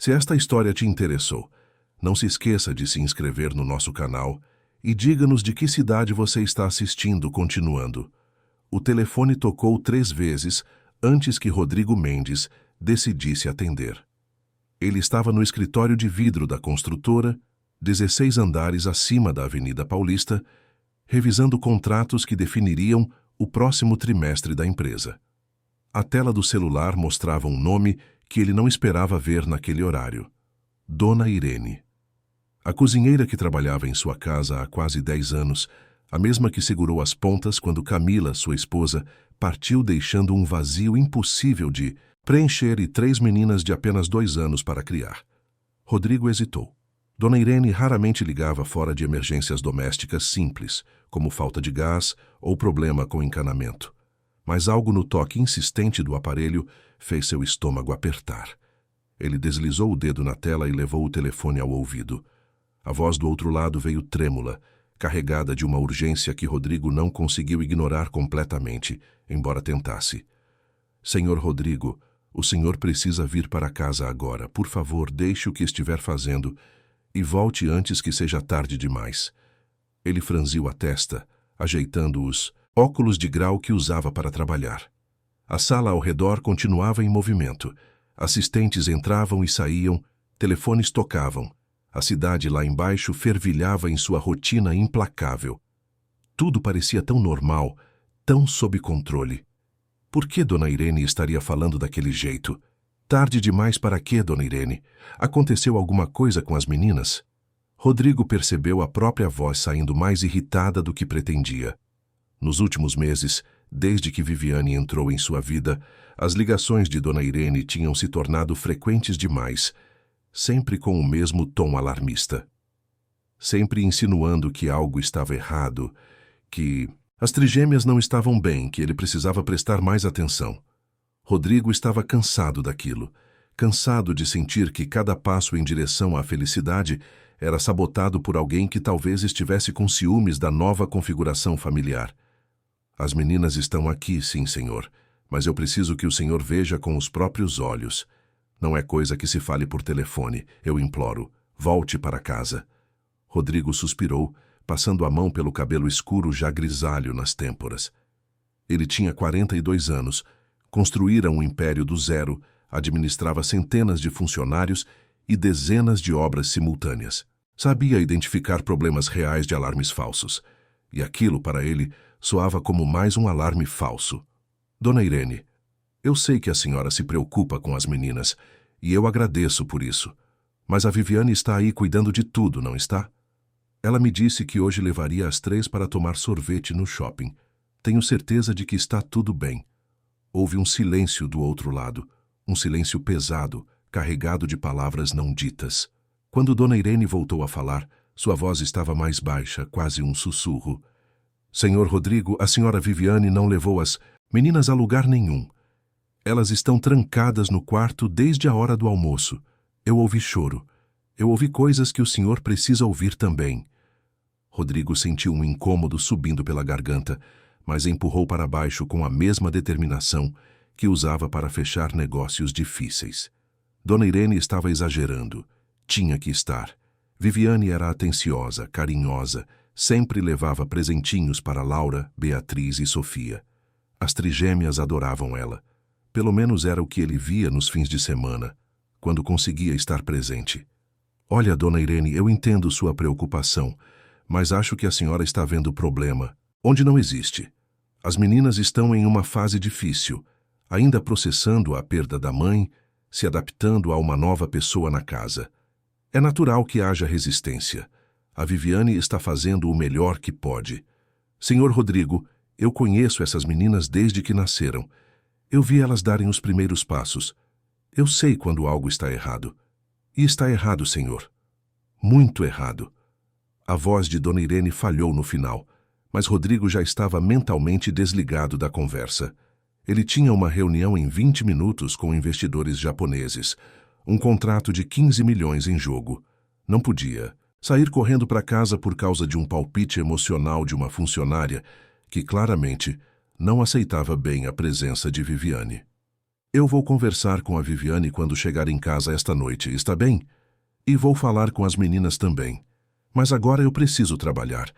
Se esta história te interessou, não se esqueça de se inscrever no nosso canal e diga-nos de que cidade você está assistindo continuando. O telefone tocou 3 vezes antes que Rodrigo Mendes decidisse atender. Ele estava no escritório de vidro da construtora, 16 andares acima da Avenida Paulista, revisando contratos que definiriam o próximo trimestre da empresa. A tela do celular mostrava um nome que ele não esperava ver naquele horário: Dona Irene. A cozinheira que trabalhava em sua casa há quase 10 anos, a mesma que segurou as pontas quando Camila, sua esposa, partiu deixando um vazio impossível de preencher e 3 meninas de apenas 2 anos para criar. Rodrigo hesitou. Dona Irene raramente ligava fora de emergências domésticas simples, como falta de gás ou problema com encanamento. Mas algo no toque insistente do aparelho fez seu estômago apertar. Ele deslizou o dedo na tela e levou o telefone ao ouvido. A voz do outro lado veio trêmula, carregada de uma urgência que Rodrigo não conseguiu ignorar completamente, embora tentasse. Senhor Rodrigo, o senhor precisa vir para casa agora. Por favor, deixe o que estiver fazendo e volte antes que seja tarde demais. Ele franziu a testa, ajeitando os óculos de grau que usava para trabalhar. A sala ao redor continuava em movimento. Assistentes entravam e saíam, telefones tocavam. A cidade lá embaixo fervilhava em sua rotina implacável. Tudo parecia tão normal, tão sob controle. Por que Dona Irene estaria falando daquele jeito? Tarde demais para quê, Dona Irene? Aconteceu alguma coisa com as meninas? Rodrigo percebeu a própria voz saindo mais irritada do que pretendia. Nos últimos meses, desde que Viviane entrou em sua vida, as ligações de Dona Irene tinham se tornado frequentes demais, sempre com o mesmo tom alarmista. Sempre insinuando que algo estava errado, que as trigêmeas não estavam bem, que ele precisava prestar mais atenção. Rodrigo estava cansado daquilo, cansado de sentir que cada passo em direção à felicidade era sabotado por alguém que talvez estivesse com ciúmes da nova configuração familiar. As meninas estão aqui, sim, senhor, mas eu preciso que o senhor veja com os próprios olhos. Não é coisa que se fale por telefone, eu imploro. Volte para casa. Rodrigo suspirou, passando a mão pelo cabelo escuro já grisalho nas têmporas. Ele tinha 42 anos, construíra um império do zero, administrava centenas de funcionários e dezenas de obras simultâneas. Sabia identificar problemas reais de alarmes falsos. E aquilo, para ele, soava como mais um alarme falso. Dona Irene, eu sei que a senhora se preocupa com as meninas, e eu agradeço por isso. Mas a Viviane está aí cuidando de tudo, não está? Ela me disse que hoje levaria as 3 para tomar sorvete no shopping. Tenho certeza de que está tudo bem. Houve um silêncio do outro lado, um silêncio pesado, carregado de palavras não ditas. Quando Dona Irene voltou a falar, sua voz estava mais baixa, quase um sussurro. Senhor Rodrigo, a senhora Viviane não levou as meninas a lugar nenhum. Elas estão trancadas no quarto desde a hora do almoço. Eu ouvi choro. Eu ouvi coisas que o senhor precisa ouvir também. Rodrigo sentiu um incômodo subindo pela garganta, mas empurrou para baixo com a mesma determinação que usava para fechar negócios difíceis. Dona Irene estava exagerando. Tinha que estar. Viviane era atenciosa, carinhosa, sempre levava presentinhos para Laura, Beatriz e Sofia. As trigêmeas adoravam ela. Pelo menos era o que ele via nos fins de semana, quando conseguia estar presente. Olha, Dona Irene, eu entendo sua preocupação, mas acho que a senhora está vendo o problema, onde não existe. As meninas estão em uma fase difícil, ainda processando a perda da mãe, se adaptando a uma nova pessoa na casa. É natural que haja resistência. A Viviane está fazendo o melhor que pode. Senhor Rodrigo, eu conheço essas meninas desde que nasceram. Eu vi elas darem os primeiros passos. Eu sei quando algo está errado. E está errado, senhor. Muito errado. A voz de Dona Irene falhou no final, mas Rodrigo já estava mentalmente desligado da conversa. Ele tinha uma reunião em 20 minutos com investidores japoneses, um contrato de 15 milhões em jogo. Não podia sair correndo para casa por causa de um palpite emocional de uma funcionária que claramente não aceitava bem a presença de Viviane. Eu vou conversar com a Viviane quando chegar em casa esta noite, está bem? E vou falar com as meninas também. Mas agora eu preciso trabalhar.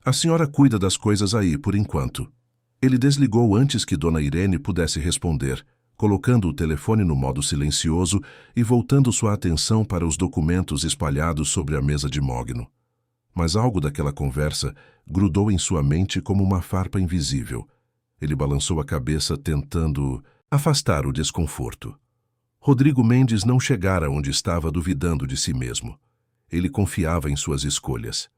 A senhora cuida das coisas aí, por enquanto. Ele desligou antes que Dona Irene pudesse responder, colocando o telefone no modo silencioso e voltando sua atenção para os documentos espalhados sobre a mesa de mogno. Mas algo daquela conversa grudou em sua mente como uma farpa invisível. Ele balançou a cabeça tentando afastar o desconforto. Rodrigo Mendes não chegara onde estava duvidando de si mesmo. Ele confiava em suas escolhas.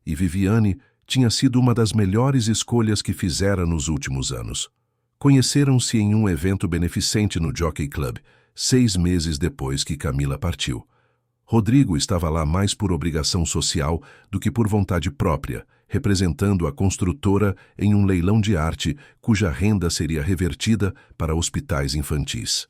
E Viviane tinha sido uma das melhores escolhas que fizera nos últimos anos. Conheceram-se em um evento beneficente no Jockey Club, 6 meses depois que Camila partiu. Rodrigo estava lá mais por obrigação social do que por vontade própria, representando a construtora em um leilão de arte cuja renda seria revertida para hospitais infantis.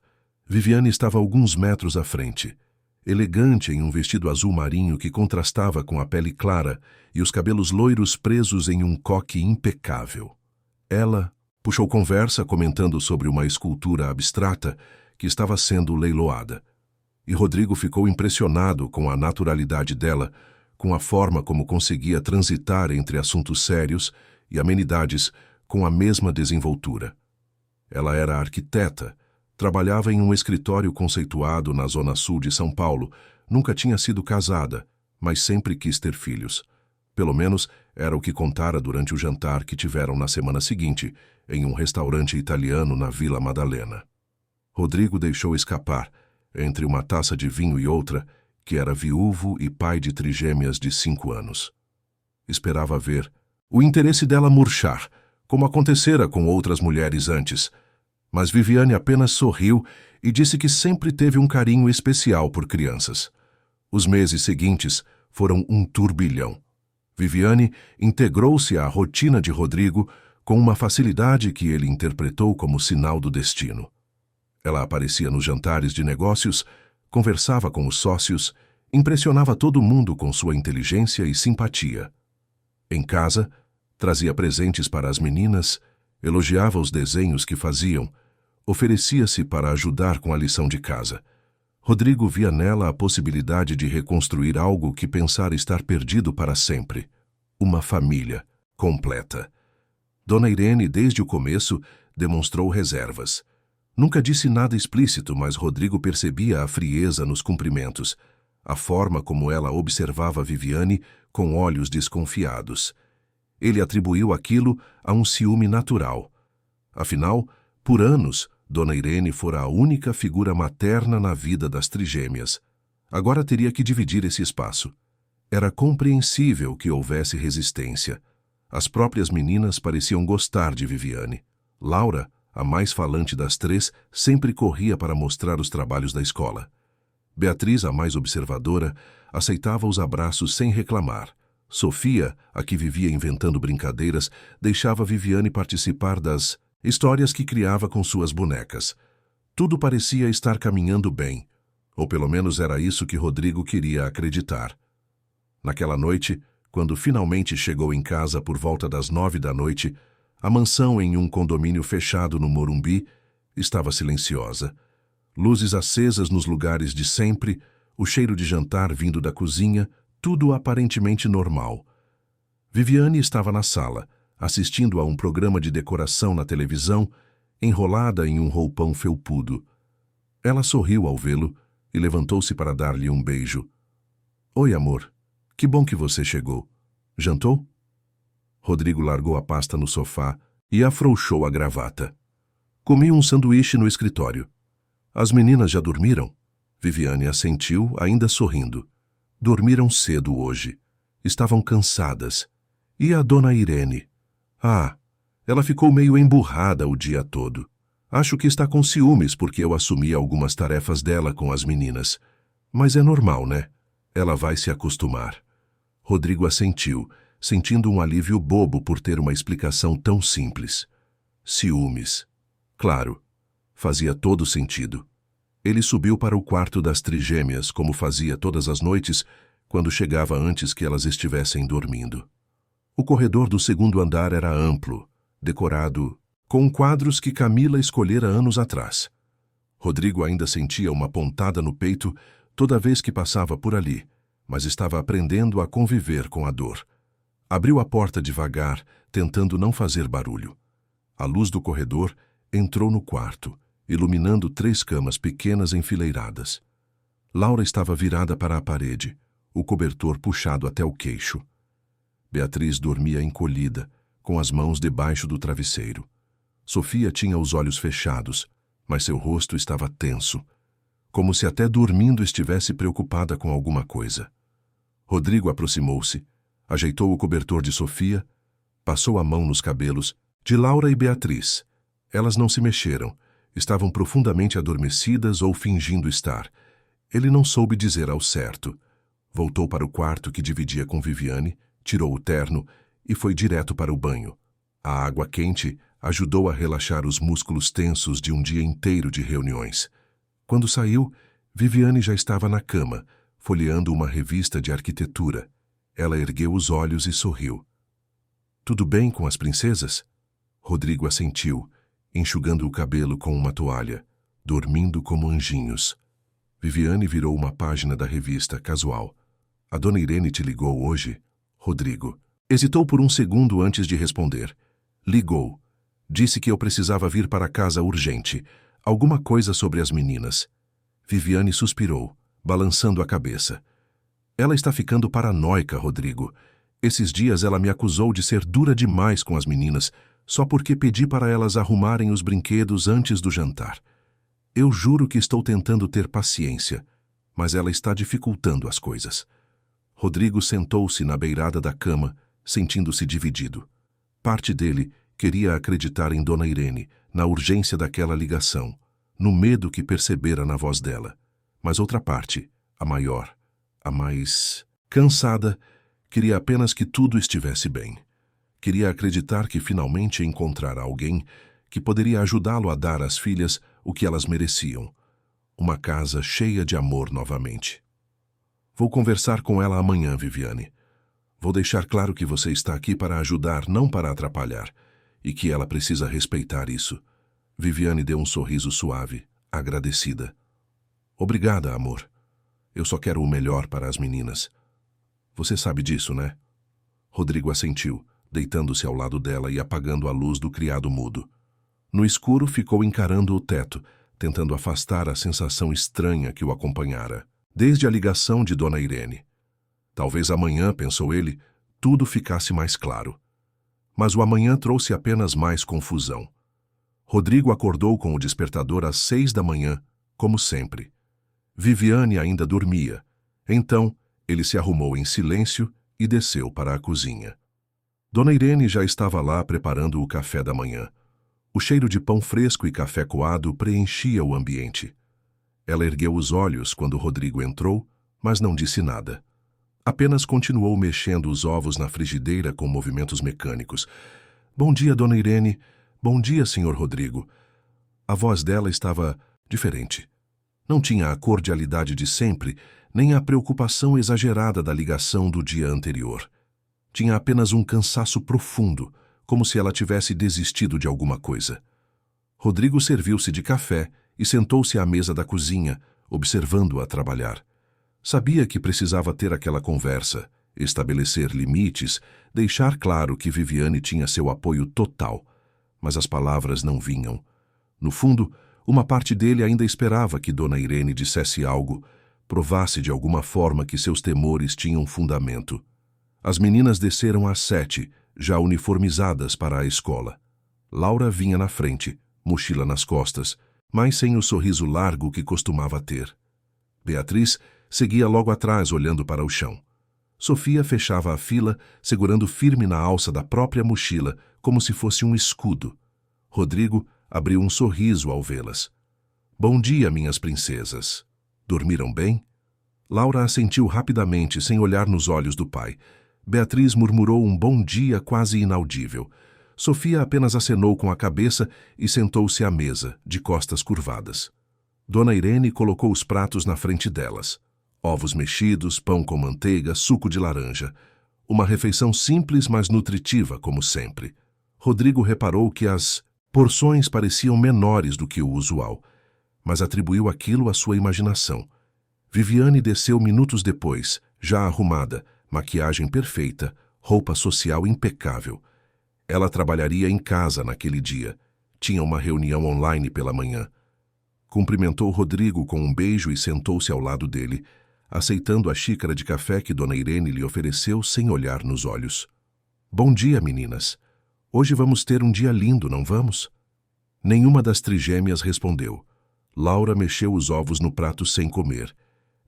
Viviane estava alguns metros à frente, elegante em um vestido azul marinho que contrastava com a pele clara e os cabelos loiros presos em um coque impecável. Ela puxou conversa comentando sobre uma escultura abstrata que estava sendo leiloada. E Rodrigo ficou impressionado com a naturalidade dela, com a forma como conseguia transitar entre assuntos sérios e amenidades com a mesma desenvoltura. Ela era arquiteta, trabalhava em um escritório conceituado na zona sul de São Paulo, nunca tinha sido casada, mas sempre quis ter filhos. Pelo menos era o que contara durante o jantar que tiveram na semana seguinte, em um restaurante italiano na Vila Madalena. Rodrigo deixou escapar, entre uma taça de vinho e outra, que era viúvo e pai de trigêmeas de 5 anos. Esperava ver o interesse dela murchar, como acontecera com outras mulheres antes, mas Viviane apenas sorriu e disse que sempre teve um carinho especial por crianças. Os meses seguintes foram um turbilhão. Viviane integrou-se à rotina de Rodrigo com uma facilidade que ele interpretou como sinal do destino. Ela aparecia nos jantares de negócios, conversava com os sócios, impressionava todo mundo com sua inteligência e simpatia. Em casa, trazia presentes para as meninas, elogiava os desenhos que faziam, oferecia-se para ajudar com a lição de casa. Rodrigo via nela a possibilidade de reconstruir algo que pensara estar perdido para sempre. Uma família completa. Dona Irene, desde o começo, demonstrou reservas. Nunca disse nada explícito, mas Rodrigo percebia a frieza nos cumprimentos, a forma como ela observava Viviane com olhos desconfiados. Ele atribuiu aquilo a um ciúme natural. Afinal, por anos, Dona Irene fora a única figura materna na vida das trigêmeas. Agora teria que dividir esse espaço. Era compreensível que houvesse resistência. As próprias meninas pareciam gostar de Viviane. Laura, a mais falante das 3, sempre corria para mostrar os trabalhos da escola. Beatriz, a mais observadora, aceitava os abraços sem reclamar. Sofia, a que vivia inventando brincadeiras, deixava Viviane participar das histórias que criava com suas bonecas. Tudo parecia estar caminhando bem, ou pelo menos era isso que Rodrigo queria acreditar. Naquela noite, quando finalmente chegou em casa por volta das 9 da noite, a mansão em um condomínio fechado no Morumbi estava silenciosa. Luzes acesas nos lugares de sempre, o cheiro de jantar vindo da cozinha, tudo aparentemente normal. Viviane estava na sala, assistindo a um programa de decoração na televisão, enrolada em um roupão felpudo. Ela sorriu ao vê-lo e levantou-se para dar-lhe um beijo. Oi, amor. Que bom que você chegou. Jantou? Rodrigo largou a pasta no sofá e afrouxou a gravata. Comi um sanduíche no escritório. As meninas já dormiram? Viviane assentiu, ainda sorrindo. Dormiram cedo hoje. Estavam cansadas. E a Dona Irene? Ah, ela ficou meio emburrada o dia todo. Acho que está com ciúmes porque eu assumi algumas tarefas dela com as meninas. Mas é normal, né? Ela vai se acostumar. Rodrigo assentiu, sentindo um alívio bobo por ter uma explicação tão simples. Ciúmes. Claro, fazia todo sentido. Ele subiu para o quarto das trigêmeas, como fazia todas as noites, quando chegava antes que elas estivessem dormindo. O corredor do segundo andar era amplo, decorado com quadros que Camila escolhera anos atrás. Rodrigo ainda sentia uma pontada no peito toda vez que passava por ali, mas estava aprendendo a conviver com a dor. Abriu a porta devagar, tentando não fazer barulho. A luz do corredor entrou no quarto, iluminando 3 camas pequenas enfileiradas. Laura estava virada para a parede, o cobertor puxado até o queixo. Beatriz dormia encolhida, com as mãos debaixo do travesseiro. Sofia tinha os olhos fechados, mas seu rosto estava tenso, como se até dormindo estivesse preocupada com alguma coisa. Rodrigo aproximou-se, ajeitou o cobertor de Sofia, passou a mão nos cabelos de Laura e Beatriz. Elas não se mexeram, estavam profundamente adormecidas ou fingindo estar. Ele não soube dizer ao certo. Voltou para o quarto que dividia com Viviane, tirou o terno e foi direto para o banho. A água quente ajudou a relaxar os músculos tensos de um dia inteiro de reuniões. Quando saiu, Viviane já estava na cama, folheando uma revista de arquitetura. Ela ergueu os olhos e sorriu. "Tudo bem com as princesas?" Rodrigo assentiu, enxugando o cabelo com uma toalha, dormindo como anjinhos. Viviane virou uma página da revista, casual. "A dona Irene te ligou hoje?" Rodrigo hesitou por um segundo antes de responder. "Ligou. Disse que eu precisava vir para casa urgente. Alguma coisa sobre as meninas." Viviane suspirou, balançando a cabeça. "Ela está ficando paranoica, Rodrigo. Esses dias ela me acusou de ser dura demais com as meninas, só porque pedi para elas arrumarem os brinquedos antes do jantar. Eu juro que estou tentando ter paciência, mas ela está dificultando as coisas." Rodrigo sentou-se na beirada da cama, sentindo-se dividido. Parte dele queria acreditar em Dona Irene, na urgência daquela ligação, no medo que percebera na voz dela. Mas outra parte, a maior, a mais cansada, queria apenas que tudo estivesse bem. Queria acreditar que finalmente encontrara alguém que poderia ajudá-lo a dar às filhas o que elas mereciam. Uma casa cheia de amor novamente. "Vou conversar com ela amanhã, Viviane. Vou deixar claro que você está aqui para ajudar, não para atrapalhar, e que ela precisa respeitar isso." Viviane deu um sorriso suave, agradecida. "Obrigada, amor. Eu só quero o melhor para as meninas. Você sabe disso, né?" Rodrigo assentiu, deitando-se ao lado dela e apagando a luz do criado mudo. No escuro, ficou encarando o teto, tentando afastar a sensação estranha que o acompanhara, desde a ligação de Dona Irene. Talvez amanhã, pensou ele, tudo ficasse mais claro. Mas o amanhã trouxe apenas mais confusão. Rodrigo acordou com o despertador às 6 da manhã, como sempre. Viviane ainda dormia. Então, ele se arrumou em silêncio e desceu para a cozinha. Dona Irene já estava lá preparando o café da manhã. O cheiro de pão fresco e café coado preenchia o ambiente. Ela ergueu os olhos quando Rodrigo entrou, mas não disse nada. Apenas continuou mexendo os ovos na frigideira com movimentos mecânicos. "Bom dia, Dona Irene. Bom dia, Sr. Rodrigo." A voz dela estava diferente. Não tinha a cordialidade de sempre, nem a preocupação exagerada da ligação do dia anterior. Tinha apenas um cansaço profundo, como se ela tivesse desistido de alguma coisa. Rodrigo serviu-se de café e sentou-se à mesa da cozinha, observando-a trabalhar. Sabia que precisava ter aquela conversa, estabelecer limites, deixar claro que Viviane tinha seu apoio total, mas as palavras não vinham. No fundo, uma parte dele ainda esperava que Dona Irene dissesse algo, provasse de alguma forma que seus temores tinham fundamento. As meninas desceram às 7, já uniformizadas para a escola. Laura vinha na frente, mochila nas costas, mas sem o sorriso largo que costumava ter. Beatriz seguia logo atrás, olhando para o chão. Sofia fechava a fila, segurando firme na alça da própria mochila, como se fosse um escudo. Rodrigo abriu um sorriso ao vê-las. "Bom dia, minhas princesas. Dormiram bem?" Laura assentiu rapidamente, sem olhar nos olhos do pai. Beatriz murmurou um bom dia quase inaudível. Sofia apenas acenou com a cabeça e sentou-se à mesa, de costas curvadas. Dona Irene colocou os pratos na frente delas. Ovos mexidos, pão com manteiga, suco de laranja. Uma refeição simples, mas nutritiva, como sempre. Rodrigo reparou que as porções pareciam menores do que o usual, mas atribuiu aquilo à sua imaginação. Viviane desceu minutos depois, já arrumada, maquiagem perfeita, roupa social impecável. Ela trabalharia em casa naquele dia. Tinha uma reunião online pela manhã. Cumprimentou Rodrigo com um beijo e sentou-se ao lado dele, aceitando a xícara de café que Dona Irene lhe ofereceu sem olhar nos olhos. Bom dia, meninas. Hoje vamos ter um dia lindo, não vamos? Nenhuma das trigêmeas respondeu. Laura mexeu os ovos no prato sem comer.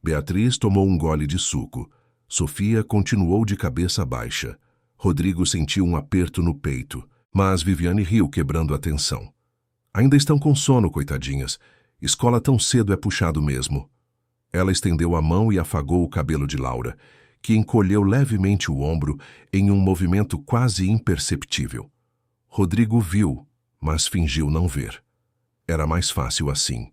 Beatriz tomou um gole de suco. Sofia continuou de cabeça baixa. Rodrigo sentiu um aperto no peito, mas Viviane riu, quebrando a tensão. Ainda estão com sono, coitadinhas. Escola tão cedo é puxado mesmo. Ela estendeu a mão e afagou o cabelo de Laura, que encolheu levemente o ombro em um movimento quase imperceptível. Rodrigo viu, mas fingiu não ver. Era mais fácil assim.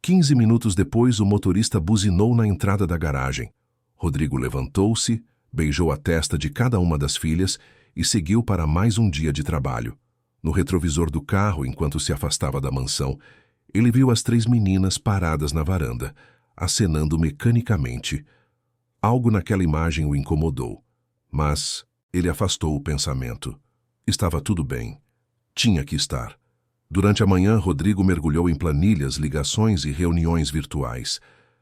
15 minutos depois, o motorista buzinou na entrada da garagem. Rodrigo levantou-se, beijou a testa de cada uma das filhas e seguiu para mais um dia de trabalho. No retrovisor do carro, enquanto se afastava da mansão, ele viu as 3 meninas paradas na varanda, acenando mecanicamente. Algo naquela imagem o incomodou, mas ele afastou o pensamento. Estava tudo bem. Tinha que estar. Durante a manhã, Rodrigo mergulhou em planilhas, ligações e reuniões virtuais.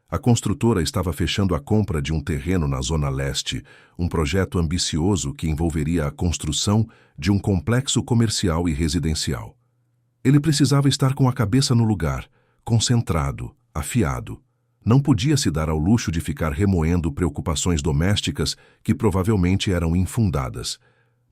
A construtora estava fechando a compra de um terreno na Zona Leste, um projeto ambicioso que envolveria a construção de um complexo comercial e residencial. Ele precisava estar com a cabeça no lugar, concentrado, afiado. Não podia se dar ao luxo de ficar remoendo preocupações domésticas que provavelmente eram infundadas.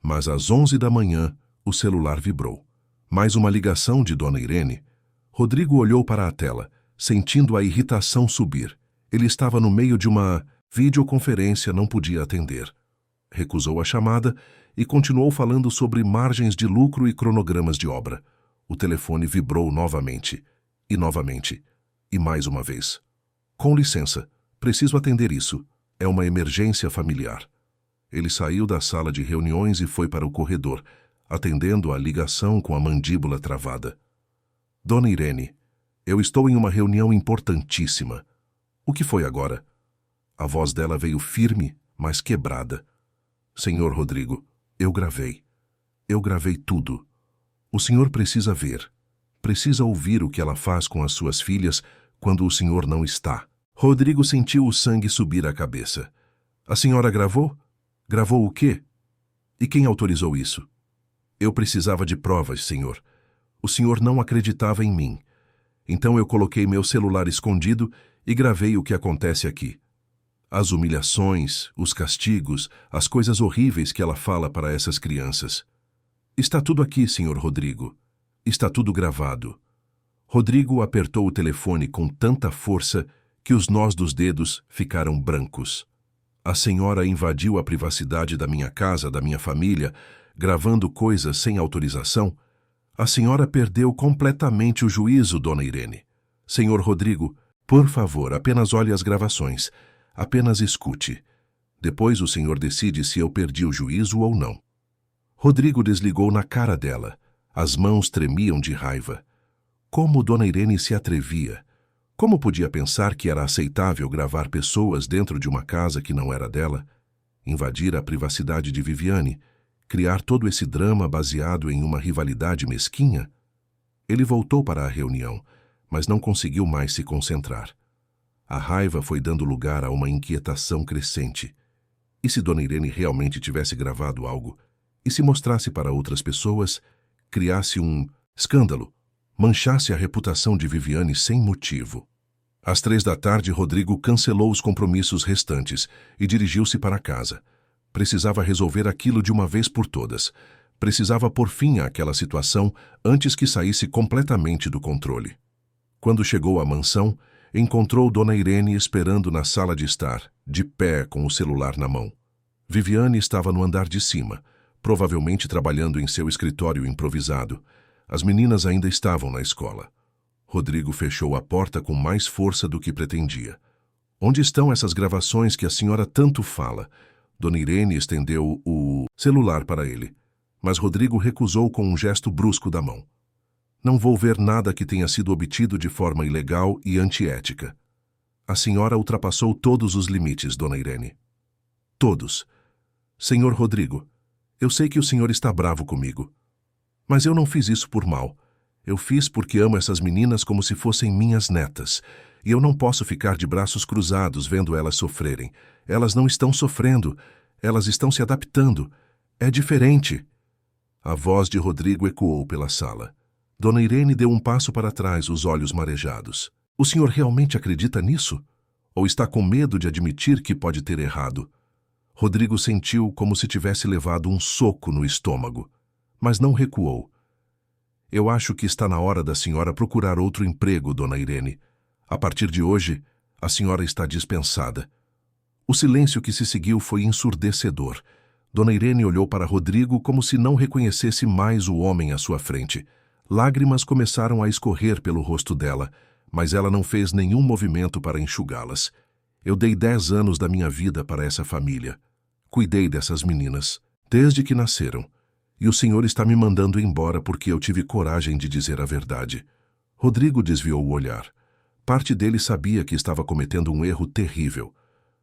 Mas às 11 da manhã, o celular vibrou. Mais uma ligação de Dona Irene. Rodrigo olhou para a tela, sentindo a irritação subir. Ele estava no meio de uma videoconferência, não podia atender. Recusou a chamada e continuou falando sobre margens de lucro e cronogramas de obra. O telefone vibrou novamente, e mais uma vez. Com licença, preciso atender isso. É uma emergência familiar. Ele saiu da sala de reuniões e foi para o corredor, atendendo a ligação com a mandíbula travada. Dona Irene, eu estou em uma reunião importantíssima. O que foi agora? A voz dela veio firme, mas quebrada. Senhor Rodrigo, eu gravei. Eu gravei tudo. O senhor precisa ver. Precisa ouvir o que ela faz com as suas filhas quando o senhor não está. Rodrigo sentiu o sangue subir à cabeça. A senhora gravou? Gravou o quê? E quem autorizou isso? Eu precisava de provas, senhor. O senhor não acreditava em mim. Então eu coloquei meu celular escondido e gravei o que acontece aqui. As humilhações, os castigos, as coisas horríveis que ela fala para essas crianças. Está tudo aqui, senhor Rodrigo. Está tudo gravado. Rodrigo apertou o telefone com tanta força que os nós dos dedos ficaram brancos. A senhora invadiu a privacidade da minha casa, da minha família, gravando coisas sem autorização. A senhora perdeu completamente o juízo, Dona Irene. Senhor Rodrigo, por favor, apenas olhe as gravações. Apenas escute. Depois o senhor decide se eu perdi o juízo ou não. Rodrigo desligou na cara dela. As mãos tremiam de raiva. Como Dona Irene se atrevia? Como podia pensar que era aceitável gravar pessoas dentro de uma casa que não era dela? Invadir a privacidade de Viviane? Criar todo esse drama baseado em uma rivalidade mesquinha? Ele voltou para a reunião, mas não conseguiu mais se concentrar. A raiva foi dando lugar a uma inquietação crescente. E se Dona Irene realmente tivesse gravado algo? E se mostrasse para outras pessoas, criasse um escândalo, manchasse a reputação de Viviane sem motivo? Às 3 da tarde, Rodrigo cancelou os compromissos restantes e dirigiu-se para casa. Precisava resolver aquilo de uma vez por todas. Precisava pôr fim àquela situação antes que saísse completamente do controle. Quando chegou à mansão, encontrou Dona Irene esperando na sala de estar, de pé com o celular na mão. Viviane estava no andar de cima, provavelmente trabalhando em seu escritório improvisado. As meninas ainda estavam na escola. Rodrigo fechou a porta com mais força do que pretendia. Onde estão essas gravações que a senhora tanto fala? Dona Irene estendeu o celular para ele, mas Rodrigo recusou com um gesto brusco da mão. Não vou ver nada que tenha sido obtido de forma ilegal e antiética. A senhora ultrapassou todos os limites, Dona Irene. Todos. Senhor Rodrigo, eu sei que o senhor está bravo comigo. Mas eu não fiz isso por mal. Eu fiz porque amo essas meninas como se fossem minhas netas. E eu não posso ficar de braços cruzados vendo elas sofrerem. Elas não estão sofrendo. Elas estão se adaptando. É diferente. A voz de Rodrigo ecoou pela sala. Dona Irene deu um passo para trás, os olhos marejados. O senhor realmente acredita nisso? Ou está com medo de admitir que pode ter errado? Rodrigo sentiu como se tivesse levado um soco no estômago, mas não recuou. Eu acho que está na hora da senhora procurar outro emprego, Dona Irene. A partir de hoje, a senhora está dispensada. O silêncio que se seguiu foi ensurdecedor. Dona Irene olhou para Rodrigo como se não reconhecesse mais o homem à sua frente. Lágrimas começaram a escorrer pelo rosto dela, mas ela não fez nenhum movimento para enxugá-las. Eu dei 10 anos da minha vida para essa família. Cuidei dessas meninas, desde que nasceram. E o senhor está me mandando embora porque eu tive coragem de dizer a verdade. Rodrigo desviou o olhar. Parte dele sabia que estava cometendo um erro terrível,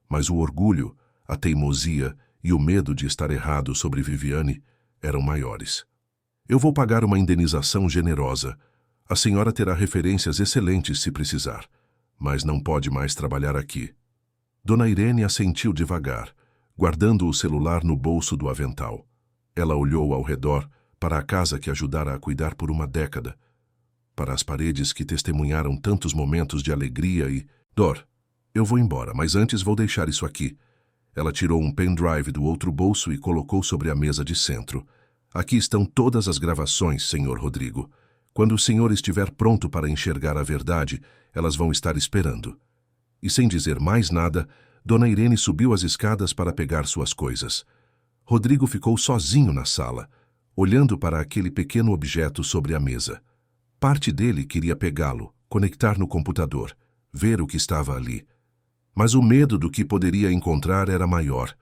mas o orgulho, a teimosia e o medo de estar errado sobre Viviane eram maiores. Eu vou pagar uma indenização generosa. A senhora terá referências excelentes se precisar, mas não pode mais trabalhar aqui. Dona Irene assentiu devagar, guardando o celular no bolso do avental. Ela olhou ao redor, para a casa que ajudara a cuidar por uma década, para as paredes que testemunharam tantos momentos de alegria e dor. Eu vou embora, mas antes vou deixar isso aqui. Ela tirou um pendrive do outro bolso e colocou sobre a mesa de centro. Aqui estão todas as gravações, senhor Rodrigo. Quando o senhor estiver pronto para enxergar a verdade, elas vão estar esperando. E sem dizer mais nada, Dona Irene subiu as escadas para pegar suas coisas. Rodrigo ficou sozinho na sala, olhando para aquele pequeno objeto sobre a mesa. Parte dele queria pegá-lo, conectar no computador, ver o que estava ali. Mas o medo do que poderia encontrar era maior.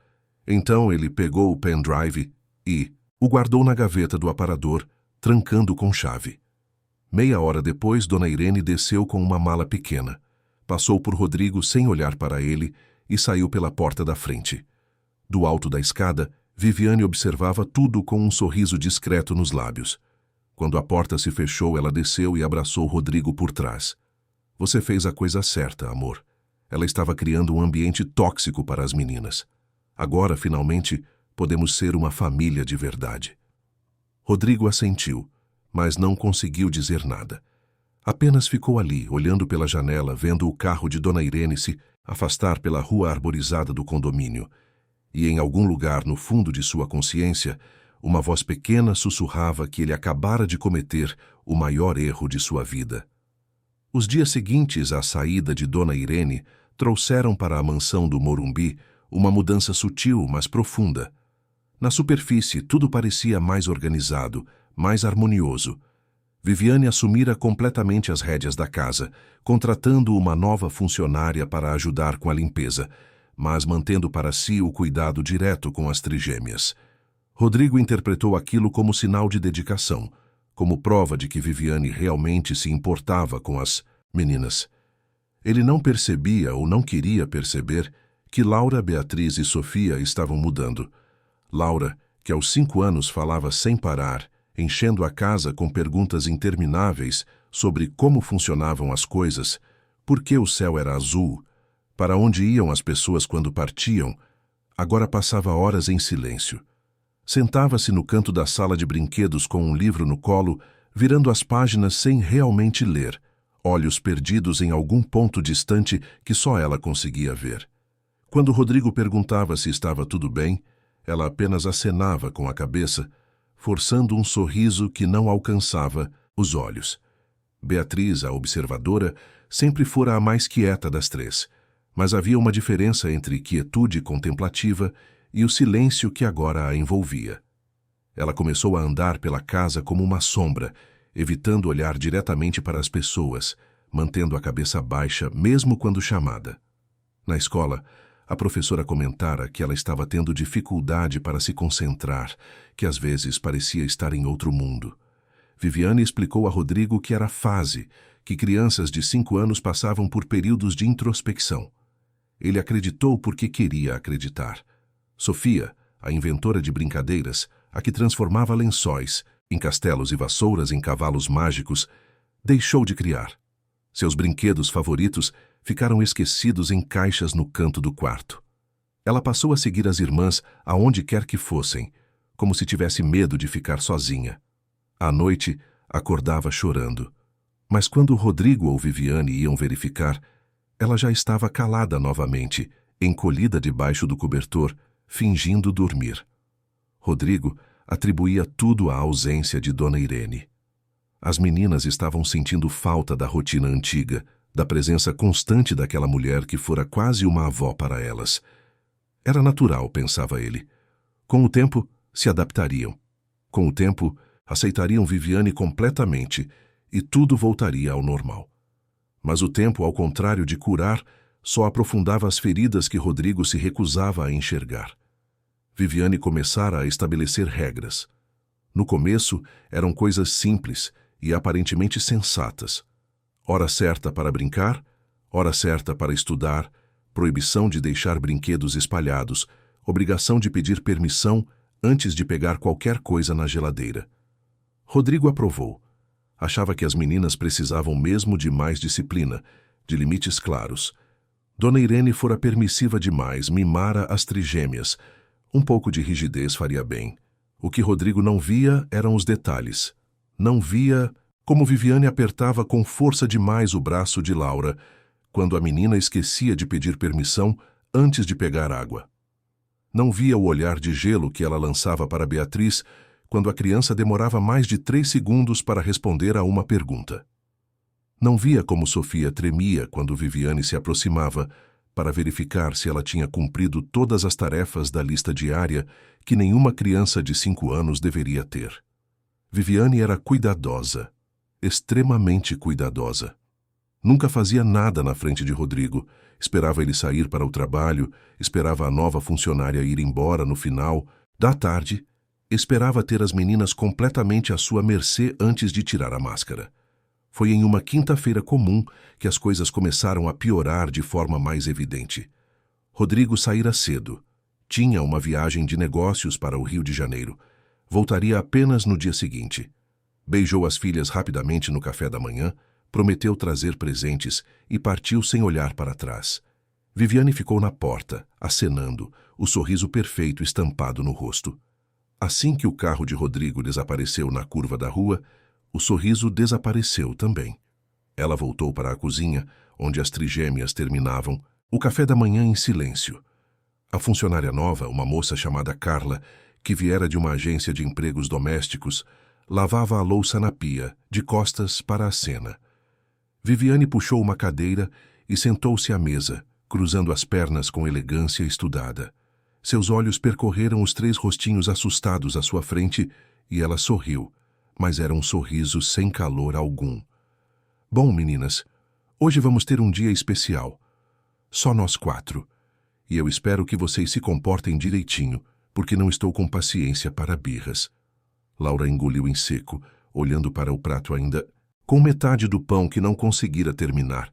Então ele pegou o pendrive e o guardou na gaveta do aparador, trancando com chave. Meia hora depois, Dona Irene desceu com uma mala pequena. Passou por Rodrigo sem olhar para ele e saiu pela porta da frente. Do alto da escada, Viviane observava tudo com um sorriso discreto nos lábios. Quando a porta se fechou, ela desceu e abraçou Rodrigo por trás. Você fez a coisa certa, amor. Ela estava criando um ambiente tóxico para as meninas. Agora, finalmente, podemos ser uma família de verdade. Rodrigo assentiu, mas não conseguiu dizer nada. Apenas ficou ali, olhando pela janela, vendo o carro de Dona Irene se afastar pela rua arborizada do condomínio. E em algum lugar no fundo de sua consciência, uma voz pequena sussurrava que ele acabara de cometer o maior erro de sua vida. Os dias seguintes à saída de Dona Irene trouxeram para a mansão do Morumbi uma mudança sutil, mas profunda. Na superfície, tudo parecia mais organizado, mais harmonioso. Viviane assumira completamente as rédeas da casa, contratando uma nova funcionária para ajudar com a limpeza, mas mantendo para si o cuidado direto com as trigêmeas. Rodrigo interpretou aquilo como sinal de dedicação, como prova de que Viviane realmente se importava com as meninas. Ele não percebia ou não queria perceber que Laura, Beatriz e Sofia estavam mudando. Laura, que aos 5 anos falava sem parar, enchendo a casa com perguntas intermináveis sobre como funcionavam as coisas, por que o céu era azul, para onde iam as pessoas quando partiam, agora passava horas em silêncio. Sentava-se no canto da sala de brinquedos com um livro no colo, virando as páginas sem realmente ler, olhos perdidos em algum ponto distante que só ela conseguia ver. Quando Rodrigo perguntava se estava tudo bem, ela apenas acenava com a cabeça, forçando um sorriso que não alcançava os olhos. Beatriz, a observadora, sempre fora a mais quieta das três, mas havia uma diferença entre quietude contemplativa e o silêncio que agora a envolvia. Ela começou a andar pela casa como uma sombra, evitando olhar diretamente para as pessoas, mantendo a cabeça baixa mesmo quando chamada. Na escola, a professora comentara que ela estava tendo dificuldade para se concentrar, que às vezes parecia estar em outro mundo. Viviane explicou a Rodrigo que era fase, que crianças de 5 anos passavam por períodos de introspecção. Ele acreditou porque queria acreditar. Sofia, a inventora de brincadeiras, a que transformava lençóis em castelos e vassouras em cavalos mágicos, deixou de criar. Seus brinquedos favoritos ficaram esquecidos em caixas no canto do quarto. Ela passou a seguir as irmãs aonde quer que fossem, como se tivesse medo de ficar sozinha. À noite, acordava chorando. Mas quando Rodrigo ou Viviane iam verificar, ela já estava calada novamente, encolhida debaixo do cobertor, fingindo dormir. Rodrigo atribuía tudo à ausência de Dona Irene. As meninas estavam sentindo falta da rotina antiga, da presença constante daquela mulher que fora quase uma avó para elas. Era natural, pensava ele. Com o tempo, se adaptariam. Com o tempo, aceitariam Viviane completamente e tudo voltaria ao normal. Mas o tempo, ao contrário de curar, só aprofundava as feridas que Rodrigo se recusava a enxergar. Viviane começara a estabelecer regras. No começo, eram coisas simples e aparentemente sensatas. Hora certa para brincar, hora certa para estudar, proibição de deixar brinquedos espalhados, obrigação de pedir permissão antes de pegar qualquer coisa na geladeira. Rodrigo aprovou. Achava que as meninas precisavam mesmo de mais disciplina, de limites claros. Dona Irene fora permissiva demais, mimara as trigêmeas. Um pouco de rigidez faria bem. O que Rodrigo não via eram os detalhes. Não via como Viviane apertava com força demais o braço de Laura, quando a menina esquecia de pedir permissão antes de pegar água. Não via o olhar de gelo que ela lançava para Beatriz quando a criança demorava mais de 3 segundos para responder a uma pergunta. Não via como Sofia tremia quando Viviane se aproximava para verificar se ela tinha cumprido todas as tarefas da lista diária que nenhuma criança de 5 anos deveria ter. Viviane era cuidadosa, extremamente cuidadosa. Nunca fazia nada na frente de Rodrigo, esperava ele sair para o trabalho, esperava a nova funcionária ir embora no final da tarde, esperava ter as meninas completamente à sua mercê antes de tirar a máscara. Foi em uma quinta-feira comum que as coisas começaram a piorar de forma mais evidente. Rodrigo saíra cedo. Tinha uma viagem de negócios para o Rio de Janeiro. Voltaria apenas no dia seguinte. Beijou as filhas rapidamente no café da manhã, prometeu trazer presentes e partiu sem olhar para trás. Viviane ficou na porta, acenando, o sorriso perfeito estampado no rosto. Assim que o carro de Rodrigo desapareceu na curva da rua, o sorriso desapareceu também. Ela voltou para a cozinha, onde as trigêmeas terminavam, o café da manhã em silêncio. A funcionária nova, uma moça chamada Carla, que viera de uma agência de empregos domésticos, lavava a louça na pia, de costas para a cena. Viviane puxou uma cadeira e sentou-se à mesa, cruzando as pernas com elegância estudada. Seus olhos percorreram os 3 rostinhos assustados à sua frente e ela sorriu, mas era um sorriso sem calor algum. Bom, meninas, hoje vamos ter um dia especial. Só nós 4. E eu espero que vocês se comportem direitinho, porque não estou com paciência para birras. Laura engoliu em seco, olhando para o prato ainda com metade do pão que não conseguira terminar.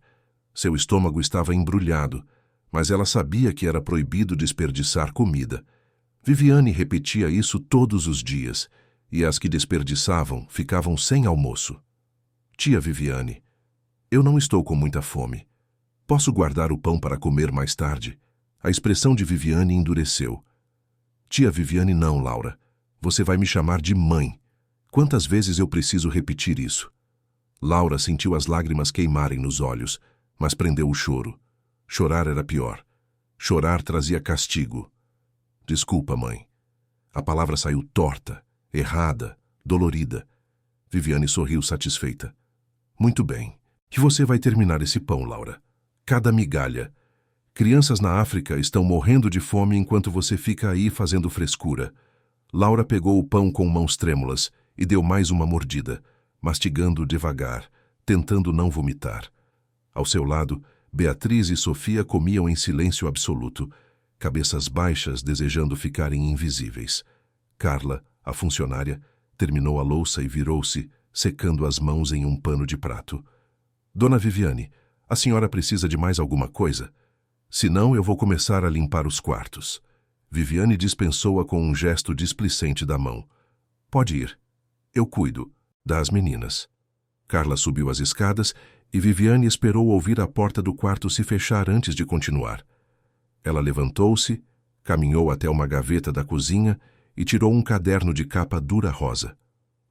Seu estômago estava embrulhado, mas ela sabia que era proibido desperdiçar comida. Viviane repetia isso todos os dias, e as que desperdiçavam ficavam sem almoço. Tia Viviane, eu não estou com muita fome. Posso guardar o pão para comer mais tarde? A expressão de Viviane endureceu. Tia Viviane não, Laura. Você vai me chamar de mãe. Quantas vezes eu preciso repetir isso? Laura sentiu as lágrimas queimarem nos olhos, mas prendeu o choro. Chorar era pior. Chorar trazia castigo. Desculpa, mãe. A palavra saiu torta, errada, dolorida. Viviane sorriu satisfeita. Muito bem. Que você vai terminar esse pão, Laura. Cada migalha. Crianças na África estão morrendo de fome enquanto você fica aí fazendo frescura. Laura pegou o pão com mãos trêmulas e deu mais uma mordida, mastigando devagar, tentando não vomitar. Ao seu lado, Beatriz e Sofia comiam em silêncio absoluto, cabeças baixas desejando ficarem invisíveis. Carla, a funcionária, terminou a louça e virou-se, secando as mãos em um pano de prato. Dona Viviane, a senhora precisa de mais alguma coisa? Senão eu vou começar a limpar os quartos. Viviane dispensou-a com um gesto displicente da mão. Pode ir. Eu cuido das meninas. Carla subiu as escadas e Viviane esperou ouvir a porta do quarto se fechar antes de continuar. Ela levantou-se, caminhou até uma gaveta da cozinha e tirou um caderno de capa dura rosa.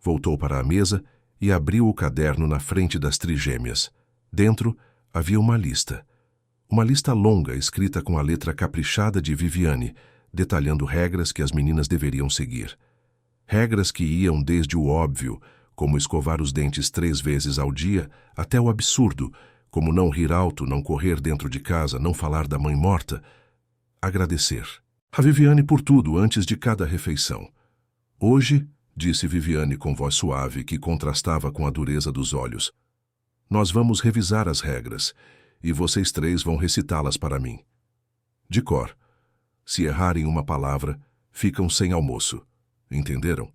Voltou para a mesa e abriu o caderno na frente das trigêmeas. Dentro havia uma lista. Uma lista longa escrita com a letra caprichada de Viviane, detalhando regras que as meninas deveriam seguir. Regras que iam desde o óbvio, como escovar os dentes 3 vezes ao dia, até o absurdo, como não rir alto, não correr dentro de casa, não falar da mãe morta. Agradecer a Viviane por tudo antes de cada refeição. Hoje, disse Viviane com voz suave que contrastava com a dureza dos olhos, nós vamos revisar as regras e vocês 3 vão recitá-las para mim. De cor. Se errarem uma palavra, ficam sem almoço. Entenderam?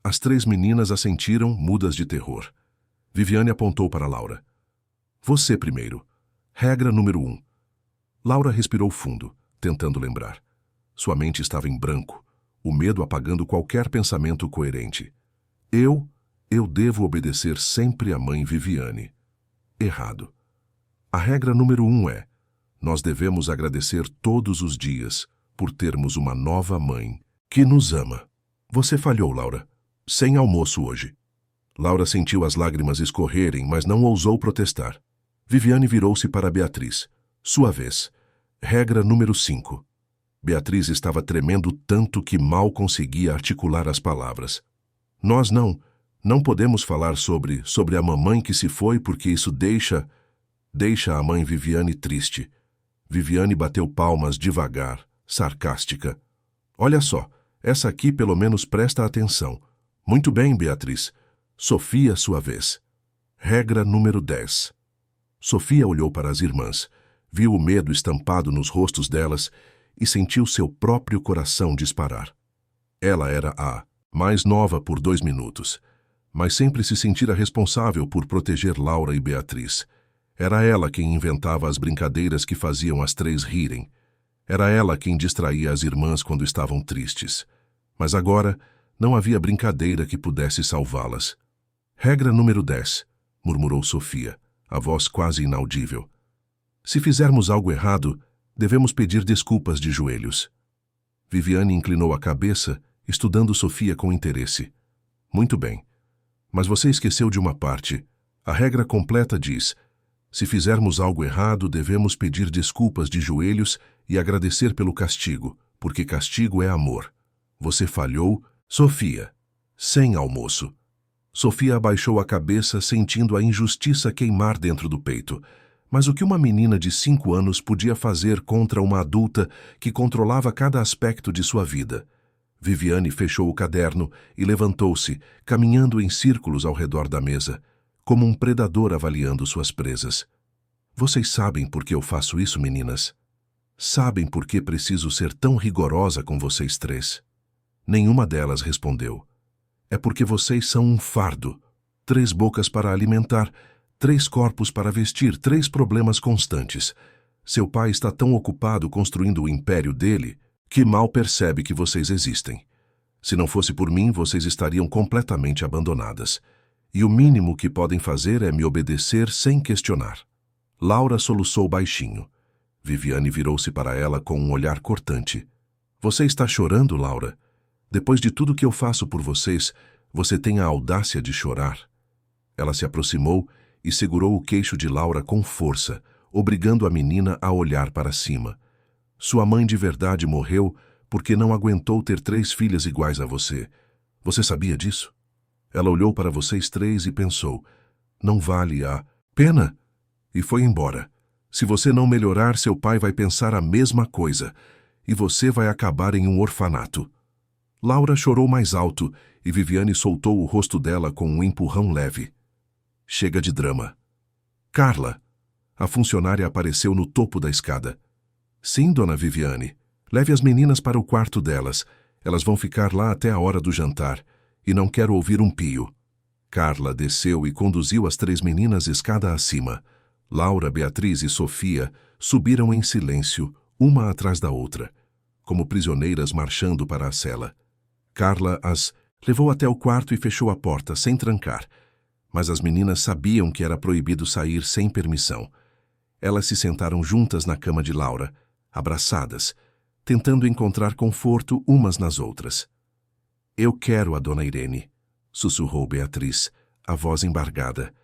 As 3 meninas assentiram, mudas de terror. Viviane apontou para Laura. Você primeiro. Regra número 1. Laura respirou fundo, tentando lembrar. Sua mente estava em branco, o medo apagando qualquer pensamento coerente. Eu devo obedecer sempre à mãe Viviane. Errado. A regra número 1 é: nós devemos agradecer todos os dias por termos uma nova mãe que nos ama. Você falhou, Laura. Sem almoço hoje. Laura sentiu as lágrimas escorrerem, mas não ousou protestar. Viviane virou-se para Beatriz. Sua vez. Regra número 5. Beatriz estava tremendo tanto que mal conseguia articular as palavras. Nós não podemos falar sobre a mamãe que se foi porque isso deixa a mãe Viviane triste. Viviane bateu palmas devagar, sarcástica. Olha só, essa aqui pelo menos presta atenção. Muito bem, Beatriz. Sofia, sua vez. Regra número 10. Sofia olhou para as irmãs, viu o medo estampado nos rostos delas e sentiu seu próprio coração disparar. Ela era a mais nova por 2 minutos, mas sempre se sentira responsável por proteger Laura e Beatriz. Era ela quem inventava as brincadeiras que faziam as 3 rirem. Era ela quem distraía as irmãs quando estavam tristes. Mas agora não havia brincadeira que pudesse salvá-las. Regra número 10, murmurou Sofia, a voz quase inaudível. Se fizermos algo errado, devemos pedir desculpas de joelhos. Viviane inclinou a cabeça, estudando Sofia com interesse. Muito bem. Mas você esqueceu de uma parte. A regra completa diz: se fizermos algo errado, devemos pedir desculpas de joelhos e agradecer pelo castigo, porque castigo é amor. Você falhou, Sofia. Sem almoço. Sofia abaixou a cabeça, sentindo a injustiça queimar dentro do peito. Mas o que uma menina de 5 anos podia fazer contra uma adulta que controlava cada aspecto de sua vida? Viviane fechou o caderno e levantou-se, caminhando em círculos ao redor da mesa, como um predador avaliando suas presas. Vocês sabem por que eu faço isso, meninas? Sabem por que preciso ser tão rigorosa com vocês 3? Nenhuma delas respondeu. É porque vocês são um fardo. 3 bocas para alimentar, 3 corpos para vestir, 3 problemas constantes. Seu pai está tão ocupado construindo o império dele que mal percebe que vocês existem. Se não fosse por mim, vocês estariam completamente abandonadas. E o mínimo que podem fazer é me obedecer sem questionar. Laura soluçou baixinho. Viviane virou-se para ela com um olhar cortante. Você está chorando, Laura? Depois de tudo que eu faço por vocês, você tem a audácia de chorar? Ela se aproximou e segurou o queixo de Laura com força, obrigando a menina a olhar para cima. Sua mãe de verdade morreu porque não aguentou ter 3 filhas iguais a você. Você sabia disso? Ela olhou para vocês 3 e pensou, não vale a pena? E foi embora. Se você não melhorar, seu pai vai pensar a mesma coisa, e você vai acabar em um orfanato. Laura chorou mais alto e Viviane soltou o rosto dela com um empurrão leve. Chega de drama. Carla. A funcionária apareceu no topo da escada. Sim, dona Viviane. Leve as meninas para o quarto delas. Elas vão ficar lá até a hora do jantar. E não quero ouvir um pio. Carla desceu e conduziu as 3 meninas escada acima. Laura, Beatriz e Sofia subiram em silêncio, uma atrás da outra, como prisioneiras marchando para a cela. Carla as levou até o quarto e fechou a porta, sem trancar. Mas as meninas sabiam que era proibido sair sem permissão. Elas se sentaram juntas na cama de Laura, abraçadas, tentando encontrar conforto umas nas outras. "Eu quero a dona Irene", sussurrou Beatriz, a voz embargada.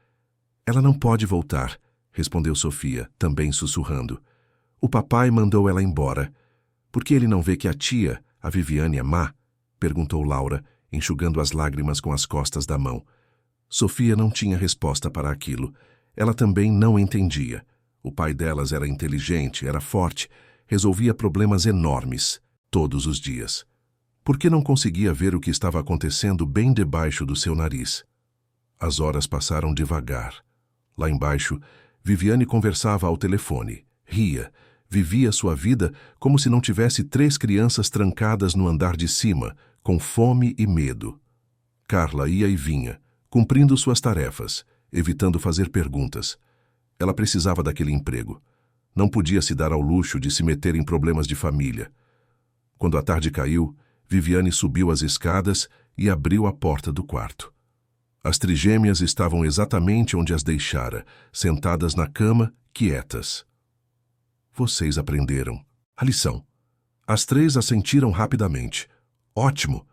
"Ela não pode voltar", respondeu Sofia, também sussurrando. "O papai mandou ela embora. Por que ele não vê que a tia, a Viviane, é má?", perguntou Laura, enxugando as lágrimas com as costas da mão. Sofia não tinha resposta para aquilo. Ela também não entendia. O pai delas era inteligente, era forte, resolvia problemas enormes, todos os dias. Por que não conseguia ver o que estava acontecendo bem debaixo do seu nariz? As horas passaram devagar. Lá embaixo, Viviane conversava ao telefone, ria, vivia sua vida como se não tivesse 3 crianças trancadas no andar de cima, com fome e medo. Carla ia e vinha, cumprindo suas tarefas, evitando fazer perguntas. Ela precisava daquele emprego. Não podia se dar ao luxo de se meter em problemas de família. Quando a tarde caiu, Viviane subiu as escadas e abriu a porta do quarto. As trigêmeas estavam exatamente onde as deixara, sentadas na cama, quietas. "Vocês aprenderam a lição." As 3 assentiram rapidamente. "Ótimo!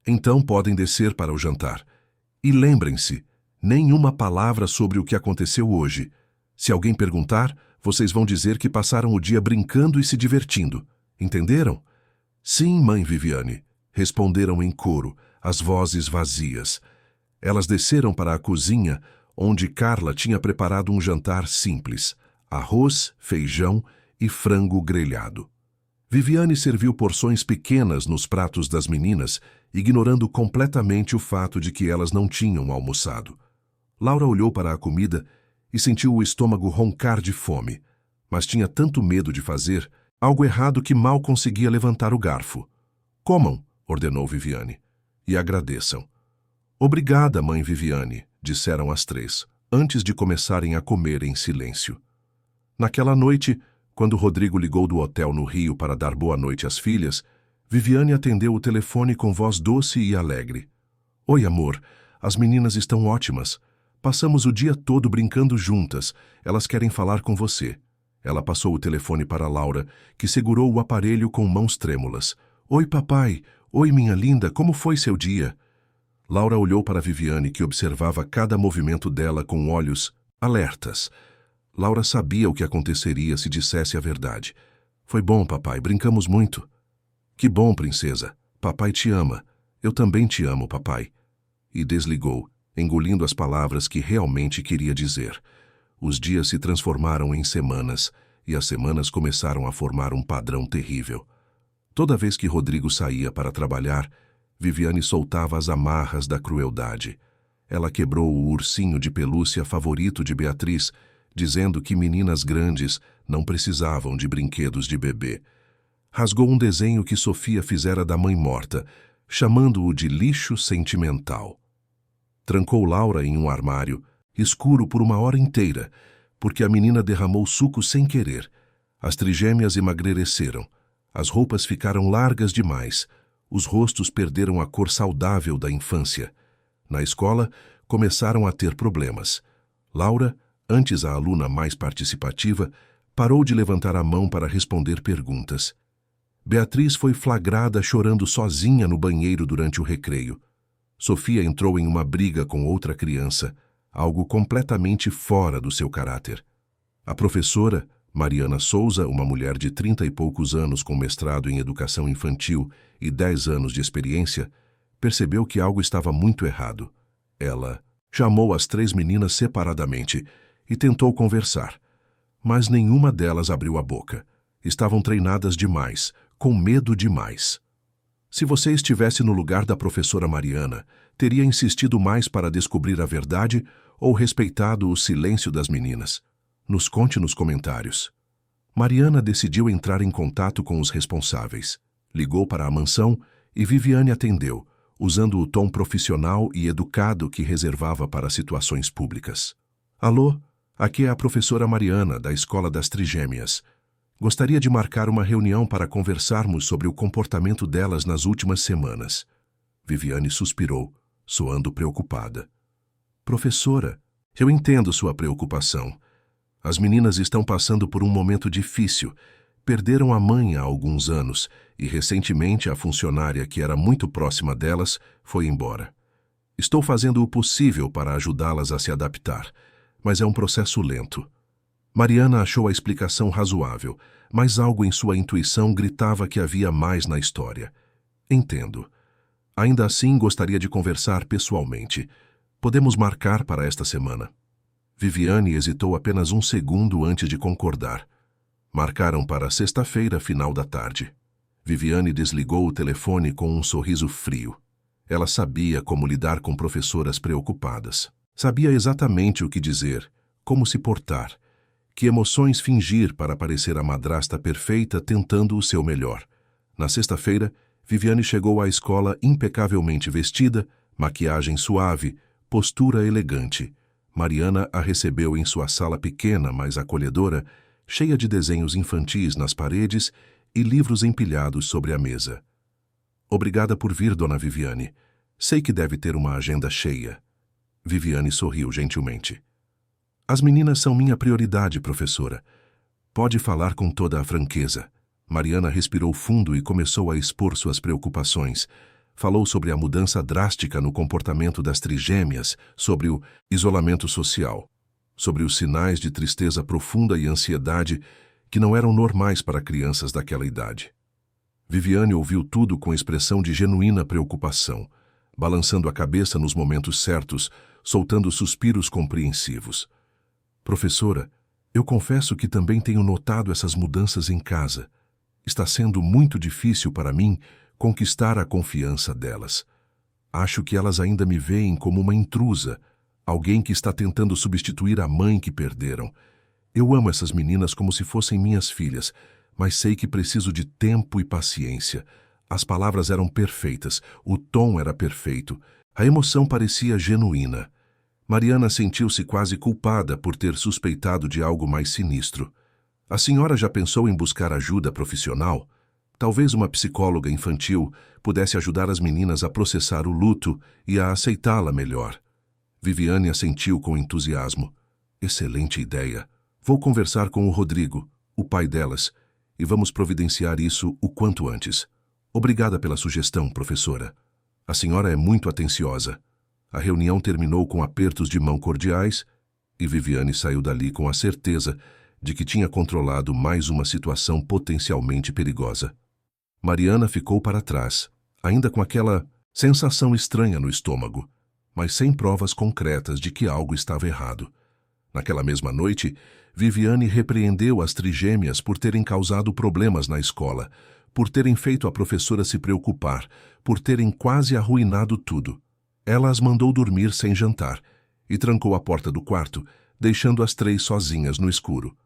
Então podem descer para o jantar. E lembrem-se, nenhuma palavra sobre o que aconteceu hoje. Se alguém perguntar, vocês vão dizer que passaram o dia brincando e se divertindo. Entenderam?" "Sim, mãe Viviane", responderam em coro, as vozes vazias. Elas desceram para a cozinha, onde Carla tinha preparado um jantar simples: arroz, feijão e frango grelhado. Viviane serviu porções pequenas nos pratos das meninas, ignorando completamente o fato de que elas não tinham almoçado. Laura olhou para a comida e sentiu o estômago roncar de fome, mas tinha tanto medo de fazer algo errado que mal conseguia levantar o garfo. "Comam", ordenou Viviane, "e agradeçam." "Obrigada, mãe Viviane", disseram as 3, antes de começarem a comer em silêncio. Naquela noite, quando Rodrigo ligou do hotel no Rio para dar boa noite às filhas, Viviane atendeu o telefone com voz doce e alegre. "Oi, amor, as meninas estão ótimas. Passamos o dia todo brincando juntas. Elas querem falar com você." Ela passou o telefone para Laura, que segurou o aparelho com mãos trêmulas. "Oi, papai. Oi, minha linda. Como foi seu dia?" Laura olhou para Viviane, que observava cada movimento dela com olhos alertas. Laura sabia o que aconteceria se dissesse a verdade. "Foi bom, papai. Brincamos muito." "Que bom, princesa. Papai te ama. Eu também te amo, papai." E desligou, engolindo as palavras que realmente queria dizer. Os dias se transformaram em semanas, e as semanas começaram a formar um padrão terrível. Toda vez que Rodrigo saía para trabalhar, Viviane soltava as amarras da crueldade. Ela quebrou o ursinho de pelúcia favorito de Beatriz, dizendo que meninas grandes não precisavam de brinquedos de bebê. Rasgou um desenho que Sofia fizera da mãe morta, chamando-o de lixo sentimental. Trancou Laura em um armário, escuro por 1 hora inteira, porque a menina derramou suco sem querer. As trigêmeas emagreceram. As roupas ficaram largas demais. Os rostos perderam a cor saudável da infância. Na escola, começaram a ter problemas. Laura, antes a aluna mais participativa, parou de levantar a mão para responder perguntas. Beatriz foi flagrada chorando sozinha no banheiro durante o recreio. Sofia entrou em uma briga com outra criança, algo completamente fora do seu caráter. A professora, Mariana Souza, uma mulher de 30 e poucos anos com mestrado em educação infantil e 10 anos de experiência, percebeu que algo estava muito errado. Ela chamou as 3 meninas separadamente e tentou conversar, mas nenhuma delas abriu a boca. Estavam treinadas demais, com medo demais. Se você estivesse no lugar da professora Mariana, teria insistido mais para descobrir a verdade ou respeitado o silêncio das meninas? Nos conte nos comentários. Mariana decidiu entrar em contato com os responsáveis. Ligou para a mansão e Viviane atendeu, usando o tom profissional e educado que reservava para situações públicas. Alô, aqui é a professora Mariana, da Escola das Trigêmeas. Gostaria de marcar uma reunião para conversarmos sobre o comportamento delas nas últimas semanas. Viviane suspirou, soando preocupada. Professora, eu entendo sua preocupação. As meninas estão passando por um momento difícil. Perderam a mãe há alguns anos e recentemente a funcionária que era muito próxima delas foi embora. Estou fazendo o possível para ajudá-las a se adaptar, mas é um processo lento. Mariana achou a explicação razoável, mas algo em sua intuição gritava que havia mais na história. Entendo. Ainda assim, gostaria de conversar pessoalmente. Podemos marcar para esta semana. Viviane hesitou apenas um segundo antes de concordar. Marcaram para sexta-feira, final da tarde. Viviane desligou o telefone com um sorriso frio. Ela sabia como lidar com professoras preocupadas. Sabia exatamente o que dizer, como se portar, que emoções fingir para parecer a madrasta perfeita tentando o seu melhor. Na sexta-feira, Viviane chegou à escola impecavelmente vestida, maquiagem suave, postura elegante. Mariana a recebeu em sua sala pequena, mas acolhedora, cheia de desenhos infantis nas paredes e livros empilhados sobre a mesa. Obrigada por vir, dona Viviane. Sei que deve ter uma agenda cheia. Viviane sorriu gentilmente. As meninas são minha prioridade, professora. Pode falar com toda a franqueza. Mariana respirou fundo e começou a expor suas preocupações. Falou sobre a mudança drástica no comportamento das trigêmeas, sobre o isolamento social, sobre os sinais de tristeza profunda e ansiedade que não eram normais para crianças daquela idade. Viviane ouviu tudo com expressão de genuína preocupação, balançando a cabeça nos momentos certos, soltando suspiros compreensivos. Professora, eu confesso que também tenho notado essas mudanças em casa. Está sendo muito difícil para mim conquistar a confiança delas. Acho que elas ainda me veem como uma intrusa, alguém que está tentando substituir a mãe que perderam. Eu amo essas meninas como se fossem minhas filhas, mas sei que preciso de tempo e paciência. As palavras eram perfeitas, o tom era perfeito, a emoção parecia genuína. Mariana sentiu-se quase culpada por ter suspeitado de algo mais sinistro. A senhora já pensou em buscar ajuda profissional? Talvez uma psicóloga infantil pudesse ajudar as meninas a processar o luto e a aceitá-la melhor. Viviane assentiu com entusiasmo. Excelente ideia. Vou conversar com o Rodrigo, o pai delas, e vamos providenciar isso o quanto antes. Obrigada pela sugestão, professora. A senhora é muito atenciosa. A reunião terminou com apertos de mão cordiais e Viviane saiu dali com a certeza de que tinha controlado mais uma situação potencialmente perigosa. Mariana ficou para trás, ainda com aquela sensação estranha no estômago, mas sem provas concretas de que algo estava errado. Naquela mesma noite, Viviane repreendeu as trigêmeas por terem causado problemas na escola, por terem feito a professora se preocupar, por terem quase arruinado tudo. Ela as mandou dormir sem jantar e trancou a porta do quarto, deixando as três sozinhas no escuro.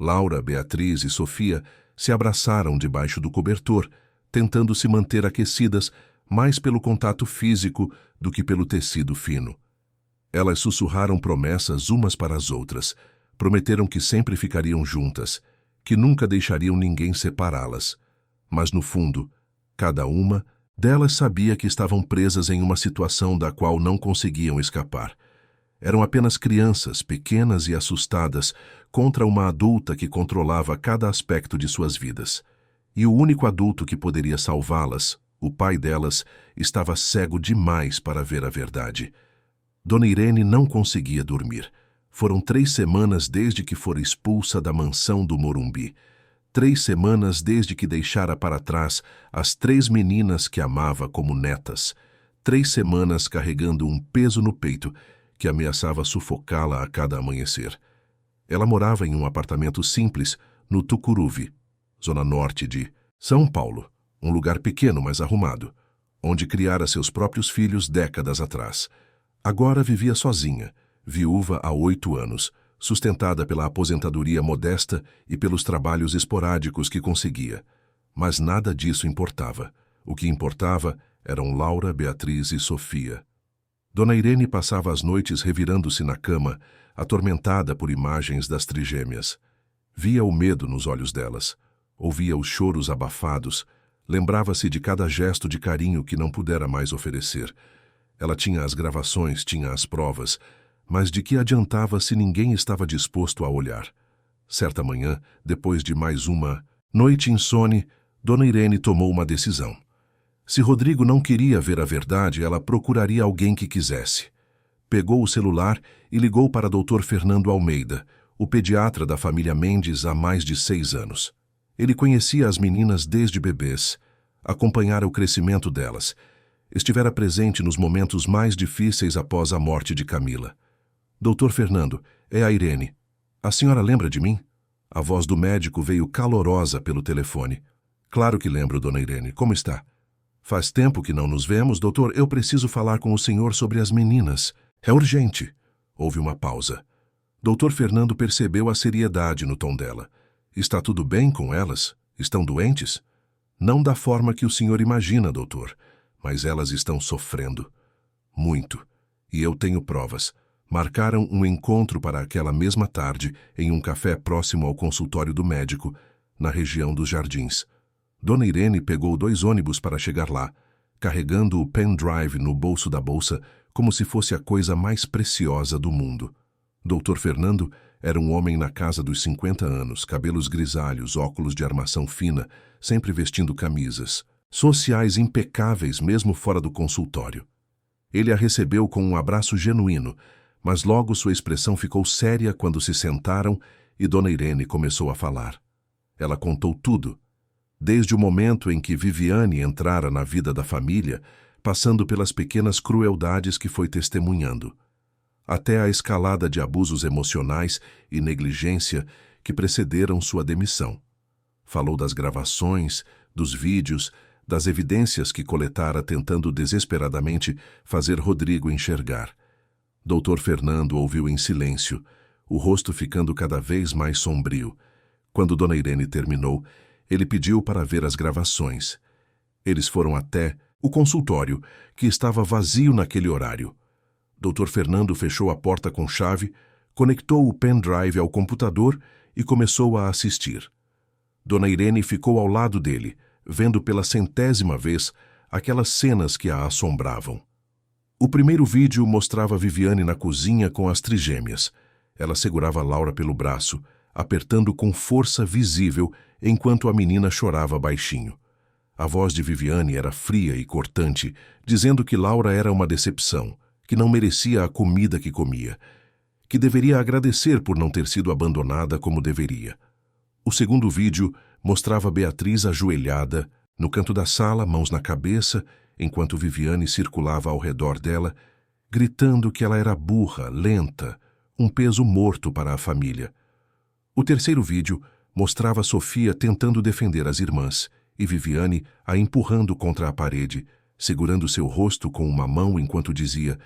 Laura, Beatriz e Sofia se abraçaram debaixo do cobertor, tentando se manter aquecidas mais pelo contato físico do que pelo tecido fino. Elas sussurraram promessas umas para as outras, prometeram que sempre ficariam juntas, que nunca deixariam ninguém separá-las. Mas, no fundo, cada uma delas sabia que estavam presas em uma situação da qual não conseguiam escapar. Eram apenas crianças, pequenas e assustadas, contra uma adulta que controlava cada aspecto de suas vidas. E o único adulto que poderia salvá-las, o pai delas, estava cego demais para ver a verdade. Dona Irene não conseguia dormir. Foram 3 semanas desde que fora expulsa da mansão do Morumbi. 3 semanas desde que deixara para trás as 3 meninas que amava como netas. 3 semanas carregando um peso no peito que ameaçava sufocá-la a cada amanhecer. Ela morava em um apartamento simples no Tucuruvi, zona norte de São Paulo, um lugar pequeno, mas arrumado, onde criara seus próprios filhos décadas atrás. Agora vivia sozinha, viúva há 8 anos, sustentada pela aposentadoria modesta e pelos trabalhos esporádicos que conseguia. Mas nada disso importava. O que importava Eram Laura, Beatriz e Sofia. Dona Irene passava as noites revirando-se na cama, atormentada por imagens das trigêmeas. Via o medo nos olhos delas, ouvia os choros abafados, lembrava-se de cada gesto de carinho que não pudera mais oferecer. Ela tinha as gravações, tinha as provas, mas de que adiantava se ninguém estava disposto a olhar? Certa manhã, depois de mais uma noite insone, Dona Irene tomou uma decisão. Se Rodrigo não queria ver a verdade, ela procuraria alguém que quisesse. Pegou o celular e ligou para Dr. Fernando Almeida, o pediatra da família Mendes há mais de 6 anos. Ele conhecia as meninas desde bebês, acompanhara o crescimento delas, estivera presente nos momentos mais difíceis após a morte de Camila. Dr. Fernando, é a Irene. A senhora lembra de mim? A voz do médico veio calorosa pelo telefone. Claro que lembro, dona Irene. Como está? Faz tempo que não nos vemos, doutor. Eu preciso falar com o senhor sobre as meninas. É urgente. Houve uma pausa. Dr. Fernando percebeu a seriedade no tom dela. Está tudo bem com elas? Estão doentes? Não da forma que o senhor imagina, doutor, mas elas estão sofrendo. Muito. E eu tenho provas. Marcaram um encontro para aquela mesma tarde em um café próximo ao consultório do médico, na região dos Jardins. Dona Irene pegou 2 ônibus para chegar lá, carregando o pendrive no bolso da bolsa como se fosse a coisa mais preciosa do mundo. Dr. Fernando era um homem na casa dos 50 anos, cabelos grisalhos, óculos de armação fina, sempre vestindo camisas, sociais impecáveis mesmo fora do consultório. Ele a recebeu com um abraço genuíno, mas logo sua expressão ficou séria quando se sentaram e Dona Irene começou a falar. Ela contou tudo, desde o momento em que Viviane entrara na vida da família, passando pelas pequenas crueldades que foi testemunhando, até a escalada de abusos emocionais e negligência que precederam sua demissão. Falou das gravações, dos vídeos, das evidências que coletara tentando desesperadamente fazer Rodrigo enxergar. Dr. Fernando ouviu em silêncio, o rosto ficando cada vez mais sombrio. Quando Dona Irene terminou, ele pediu para ver as gravações. Eles foram até o consultório, que estava vazio naquele horário. Dr. Fernando fechou a porta com chave, conectou o pendrive ao computador e começou a assistir. Dona Irene ficou ao lado dele, vendo pela 100ª vez aquelas cenas que a assombravam. O primeiro vídeo mostrava Viviane na cozinha com as trigêmeas. Ela segurava Laura pelo braço, apertando com força visível enquanto a menina chorava baixinho. A voz de Viviane era fria e cortante, dizendo que Laura era uma decepção, que não merecia a comida que comia, que deveria agradecer por não ter sido abandonada como deveria. O segundo vídeo mostrava Beatriz ajoelhada, no canto da sala, mãos na cabeça, enquanto Viviane circulava ao redor dela, gritando que ela era burra, lenta, um peso morto para a família. O terceiro vídeo mostrava Sofia tentando defender as irmãs e Viviane a empurrando contra a parede, segurando seu rosto com uma mão enquanto dizia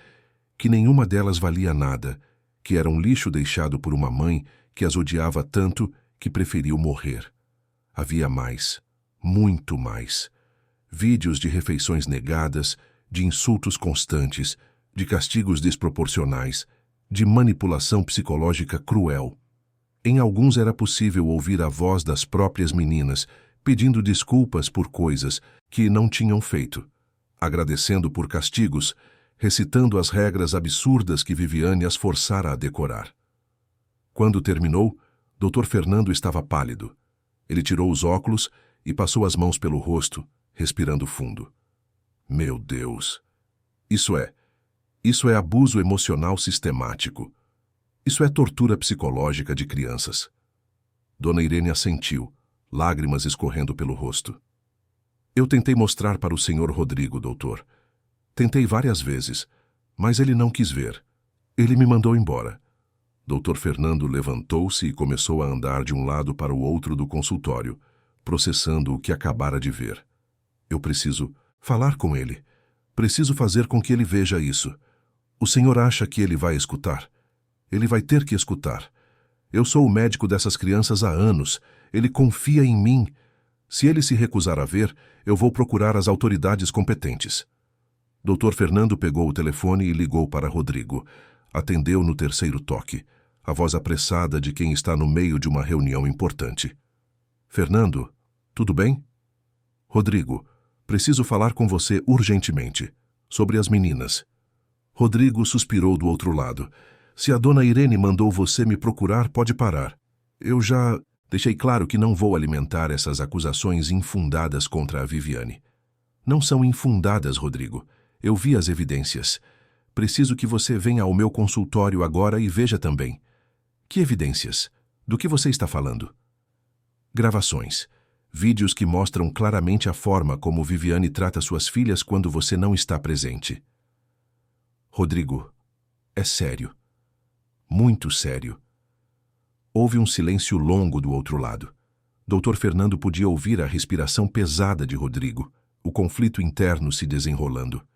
que nenhuma delas valia nada, que era um lixo deixado por uma mãe que as odiava tanto que preferiu morrer. Havia mais, muito mais. Vídeos de refeições negadas, de insultos constantes, de castigos desproporcionais, de manipulação psicológica cruel. Em alguns era possível ouvir a voz das próprias meninas pedindo desculpas por coisas que não tinham feito, agradecendo por castigos, recitando as regras absurdas que Viviane as forçara a decorar. Quando terminou, Dr. Fernando estava pálido. Ele tirou os óculos e passou as mãos pelo rosto, respirando fundo. Meu Deus! Isso é abuso emocional sistemático. Isso é tortura psicológica de crianças. Dona Irene assentiu, lágrimas escorrendo pelo rosto. Eu tentei mostrar para o senhor Rodrigo, doutor. Tentei várias vezes, mas ele não quis ver. Ele me mandou embora. Dr. Fernando levantou-se e começou a andar de um lado para o outro do consultório, processando o que acabara de ver. Eu preciso falar com ele. Preciso fazer com que ele veja isso. O senhor acha que ele vai escutar? Ele vai ter que escutar. Eu sou o médico dessas crianças há anos. Ele confia em mim. Se ele se recusar a ver, eu vou procurar as autoridades competentes. Dr. Fernando pegou o telefone e ligou para Rodrigo. Atendeu no terceiro toque, a voz apressada de quem está no meio de uma reunião importante. Fernando, tudo bem? Rodrigo, preciso falar com você urgentemente, sobre as meninas. Rodrigo suspirou do outro lado. Se a dona Irene mandou você me procurar, pode parar. Eu já deixei claro que não vou alimentar essas acusações infundadas contra a Viviane. Não são infundadas, Rodrigo. Eu vi as evidências. Preciso que você venha ao meu consultório agora e veja também. Que evidências? Do que você está falando? Gravações. Vídeos que mostram claramente a forma como Viviane trata suas filhas quando você não está presente. Rodrigo, é sério. Muito sério. Houve um silêncio longo do outro lado. Dr. Fernando podia ouvir a respiração pesada de Rodrigo, o conflito interno se desenrolando.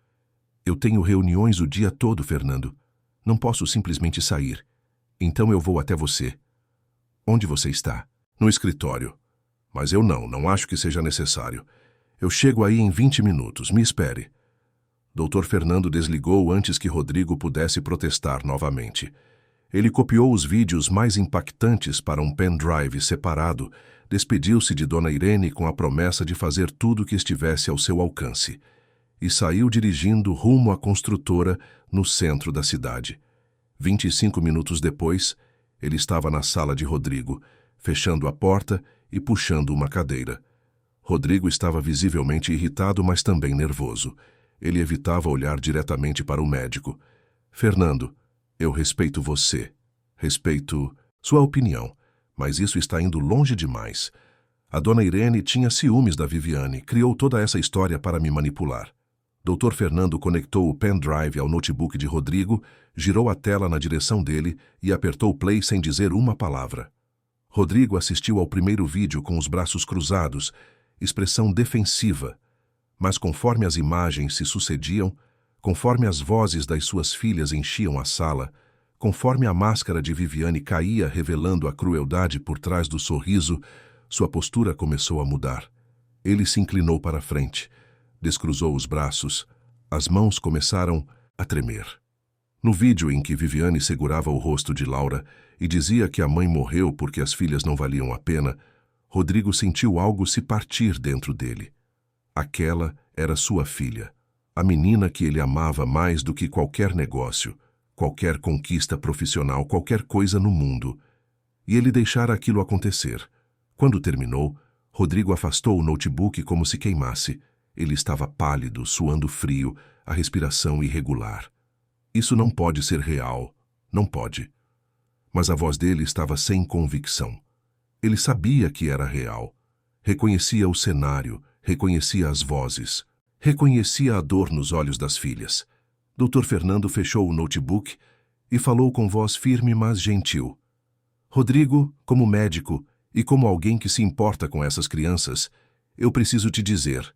Eu tenho reuniões o dia todo, Fernando. Não posso simplesmente sair. Então eu vou até você. Onde você está? No escritório. Mas eu não acho que seja necessário. Eu chego aí em 20 minutos, me espere. Dr. Fernando desligou antes que Rodrigo pudesse protestar novamente. Ele copiou os vídeos mais impactantes para um pendrive separado, despediu-se de Dona Irene com a promessa de fazer tudo o que estivesse ao seu alcance e saiu dirigindo rumo à construtora no centro da cidade. 25 minutos depois, ele estava na sala de Rodrigo, fechando a porta e puxando uma cadeira. Rodrigo estava visivelmente irritado, mas também nervoso. Ele evitava olhar diretamente para o médico. Fernando, eu respeito você. Respeito sua opinião, mas isso está indo longe demais. A dona Irene tinha ciúmes da Viviane, criou toda essa história para me manipular. Dr. Fernando conectou o pendrive ao notebook de Rodrigo, girou a tela na direção dele e apertou play sem dizer uma palavra. Rodrigo assistiu ao primeiro vídeo com os braços cruzados, expressão defensiva. Mas conforme as imagens se sucediam, conforme as vozes das suas filhas enchiam a sala, conforme a máscara de Viviane caía revelando a crueldade por trás do sorriso, sua postura começou a mudar. Ele se inclinou para a frente, descruzou os braços, as mãos começaram a tremer. No vídeo em que Viviane segurava o rosto de Laura e dizia que a mãe morreu porque as filhas não valiam a pena, Rodrigo sentiu algo se partir dentro dele. Aquela era sua filha, a menina que ele amava mais do que qualquer negócio, qualquer conquista profissional, qualquer coisa no mundo. E ele deixara aquilo acontecer. Quando terminou, Rodrigo afastou o notebook como se queimasse. Ele estava pálido, suando frio, a respiração irregular. Isso não pode ser real, não pode. Mas a voz dele estava sem convicção. Ele sabia que era real. Reconhecia o cenário, reconhecia as vozes, reconhecia a dor nos olhos das filhas. Dr. Fernando fechou o notebook e falou com voz firme, mas gentil. Rodrigo, como médico e como alguém que se importa com essas crianças, eu preciso te dizer,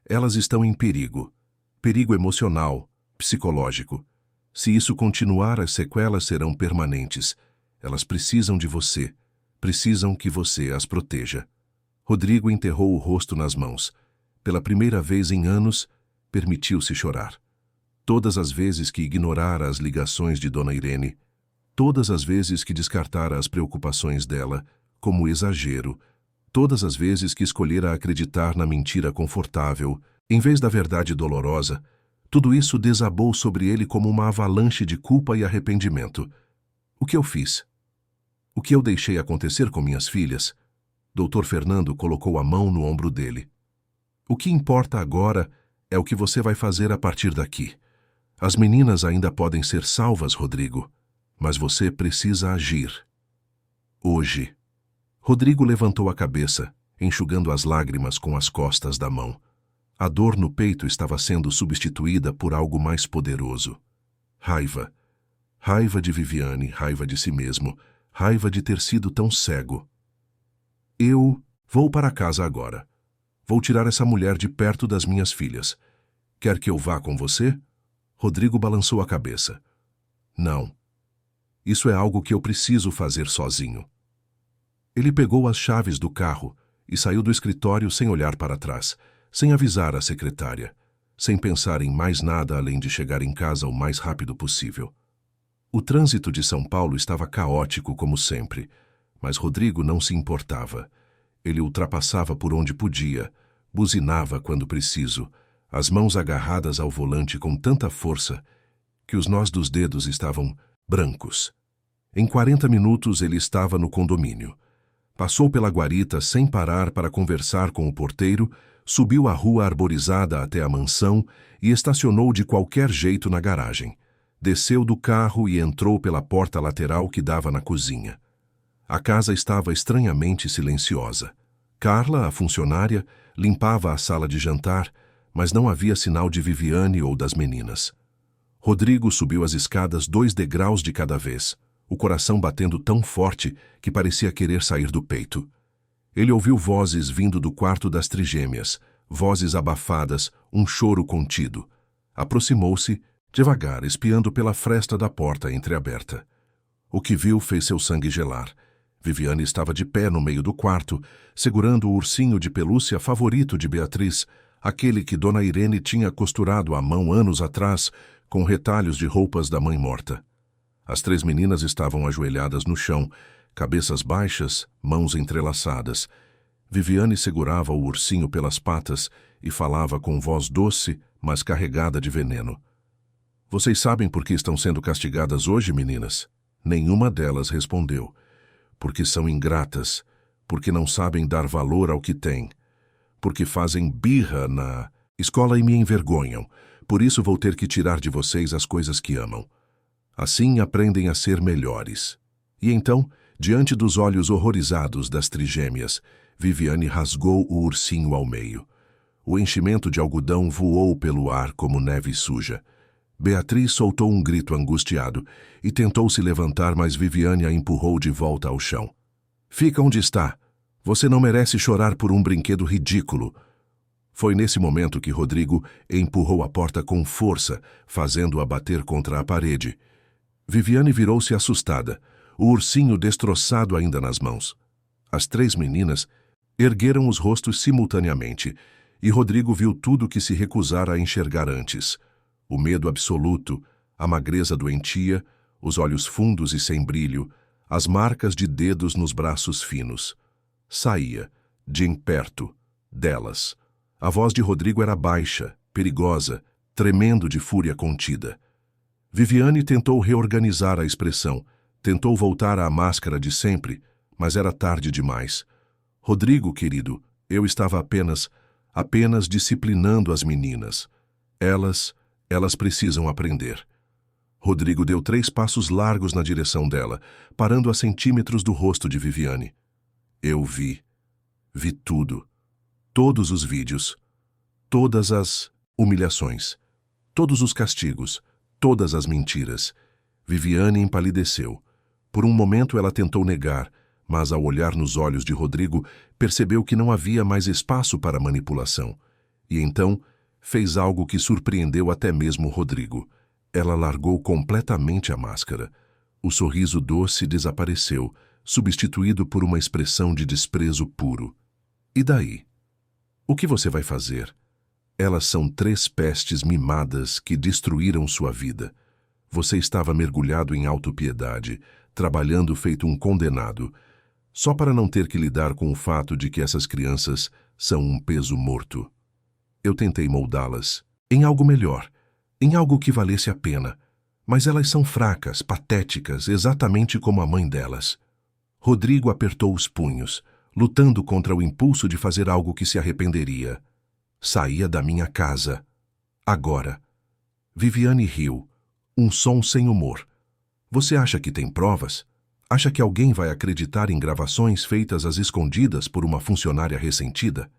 elas estão em perigo. Perigo emocional, psicológico. Se isso continuar, as sequelas serão permanentes. Elas precisam de você. Precisam que você as proteja. Rodrigo enterrou o rosto nas mãos. Pela primeira vez em anos, permitiu-se chorar. Todas as vezes que ignorara as ligações de Dona Irene, todas as vezes que descartara as preocupações dela, como exagero, todas as vezes que escolhera acreditar na mentira confortável, em vez da verdade dolorosa, tudo isso desabou sobre ele como uma avalanche de culpa e arrependimento. O que eu fiz? O que eu deixei acontecer com minhas filhas? Dr. Fernando colocou a mão no ombro dele. O que importa agora é o que você vai fazer a partir daqui. As meninas ainda podem ser salvas, Rodrigo, mas você precisa agir. Hoje. Rodrigo levantou a cabeça, enxugando as lágrimas com as costas da mão. A dor no peito estava sendo substituída por algo mais poderoso. Raiva. Raiva de Viviane, raiva de si mesmo, raiva de ter sido tão cego. Eu vou para casa agora. Vou tirar essa mulher de perto das minhas filhas. Quer que eu vá com você? Rodrigo balançou a cabeça. Não. Isso é algo que eu preciso fazer sozinho. Ele pegou as chaves do carro e saiu do escritório sem olhar para trás, sem avisar a secretária, sem pensar em mais nada além de chegar em casa o mais rápido possível. O trânsito de São Paulo estava caótico como sempre, mas Rodrigo não se importava. Ele ultrapassava por onde podia, buzinava quando preciso, as mãos agarradas ao volante com tanta força que os nós dos dedos estavam brancos. Em 40 minutos ele estava no condomínio. Passou pela guarita sem parar para conversar com o porteiro, subiu a rua arborizada até a mansão e estacionou de qualquer jeito na garagem. Desceu do carro e entrou pela porta lateral que dava na cozinha. A casa estava estranhamente silenciosa. Carla, a funcionária, limpava a sala de jantar, mas não havia sinal de Viviane ou das meninas. Rodrigo subiu as escadas 2 degraus de cada vez, o coração batendo tão forte que parecia querer sair do peito. Ele ouviu vozes vindo do quarto das trigêmeas, vozes abafadas, um choro contido. Aproximou-se, devagar, espiando pela fresta da porta entreaberta. O que viu fez seu sangue gelar. Viviane estava de pé no meio do quarto, segurando o ursinho de pelúcia favorito de Beatriz, aquele que Dona Irene tinha costurado à mão anos atrás, com retalhos de roupas da mãe morta. As 3 meninas estavam ajoelhadas no chão, cabeças baixas, mãos entrelaçadas. Viviane segurava o ursinho pelas patas e falava com voz doce, mas carregada de veneno. Vocês sabem por que estão sendo castigadas hoje, meninas? Nenhuma delas respondeu. Porque são ingratas, porque não sabem dar valor ao que têm, porque fazem birra na escola e me envergonham, por isso vou ter que tirar de vocês as coisas que amam. Assim aprendem a ser melhores. E então, diante dos olhos horrorizados das trigêmeas, Viviane rasgou o ursinho ao meio. O enchimento de algodão voou pelo ar como neve suja. Beatriz soltou um grito angustiado e tentou se levantar, mas Viviane a empurrou de volta ao chão. Fica onde está. Você não merece chorar por um brinquedo ridículo. Foi nesse momento que Rodrigo empurrou a porta com força, fazendo-a bater contra a parede. Viviane virou-se assustada, o ursinho destroçado ainda nas mãos. As 3 meninas ergueram os rostos simultaneamente, e Rodrigo viu tudo que se recusara a enxergar antes. O medo absoluto, a magreza doentia, os olhos fundos e sem brilho, as marcas de dedos nos braços finos. Saía, de em perto, delas. A voz de Rodrigo era baixa, perigosa, tremendo de fúria contida. Viviane tentou reorganizar a expressão, tentou voltar à máscara de sempre, mas era tarde demais. Rodrigo, querido, eu estava apenas disciplinando as meninas. Elas precisam aprender. Rodrigo deu 3 passos largos na direção dela, parando a centímetros do rosto de Viviane. Eu vi tudo. Todos os vídeos. Todas as humilhações. Todos os castigos. Todas as mentiras. Viviane empalideceu. Por um momento ela tentou negar, mas ao olhar nos olhos de Rodrigo, percebeu que não havia mais espaço para manipulação. E então fez algo que surpreendeu até mesmo Rodrigo. Ela largou completamente a máscara. O sorriso doce desapareceu, substituído por uma expressão de desprezo puro. E daí? O que você vai fazer? Elas são 3 pestes mimadas que destruíram sua vida. Você estava mergulhado em autopiedade, trabalhando feito um condenado, só para não ter que lidar com o fato de que essas crianças são um peso morto. Eu tentei moldá-las em algo melhor, em algo que valesse a pena, mas elas são fracas, patéticas, exatamente como a mãe delas. Rodrigo apertou os punhos, lutando contra o impulso de fazer algo que se arrependeria. Saía da minha casa. Agora. Viviane riu, um som sem humor. Você acha que tem provas? Acha que alguém vai acreditar em gravações feitas às escondidas por uma funcionária ressentida?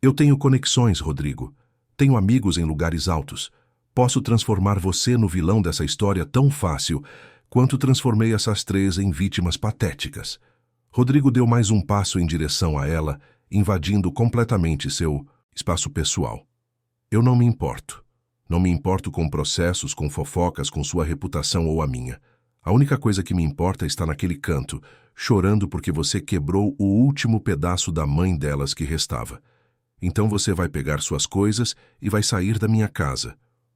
Eu tenho conexões, Rodrigo. Tenho amigos em lugares altos. Posso transformar você no vilão dessa história tão fácil quanto transformei essas 3 em vítimas patéticas. Rodrigo deu mais um passo em direção a ela, invadindo completamente seu espaço pessoal. Eu não me importo. Não me importo com processos, com fofocas, com sua reputação ou a minha. A única coisa que me importa está naquele canto, chorando porque você quebrou o último pedaço da mãe delas que restava. Então você vai pegar suas coisas e vai sair da minha casa.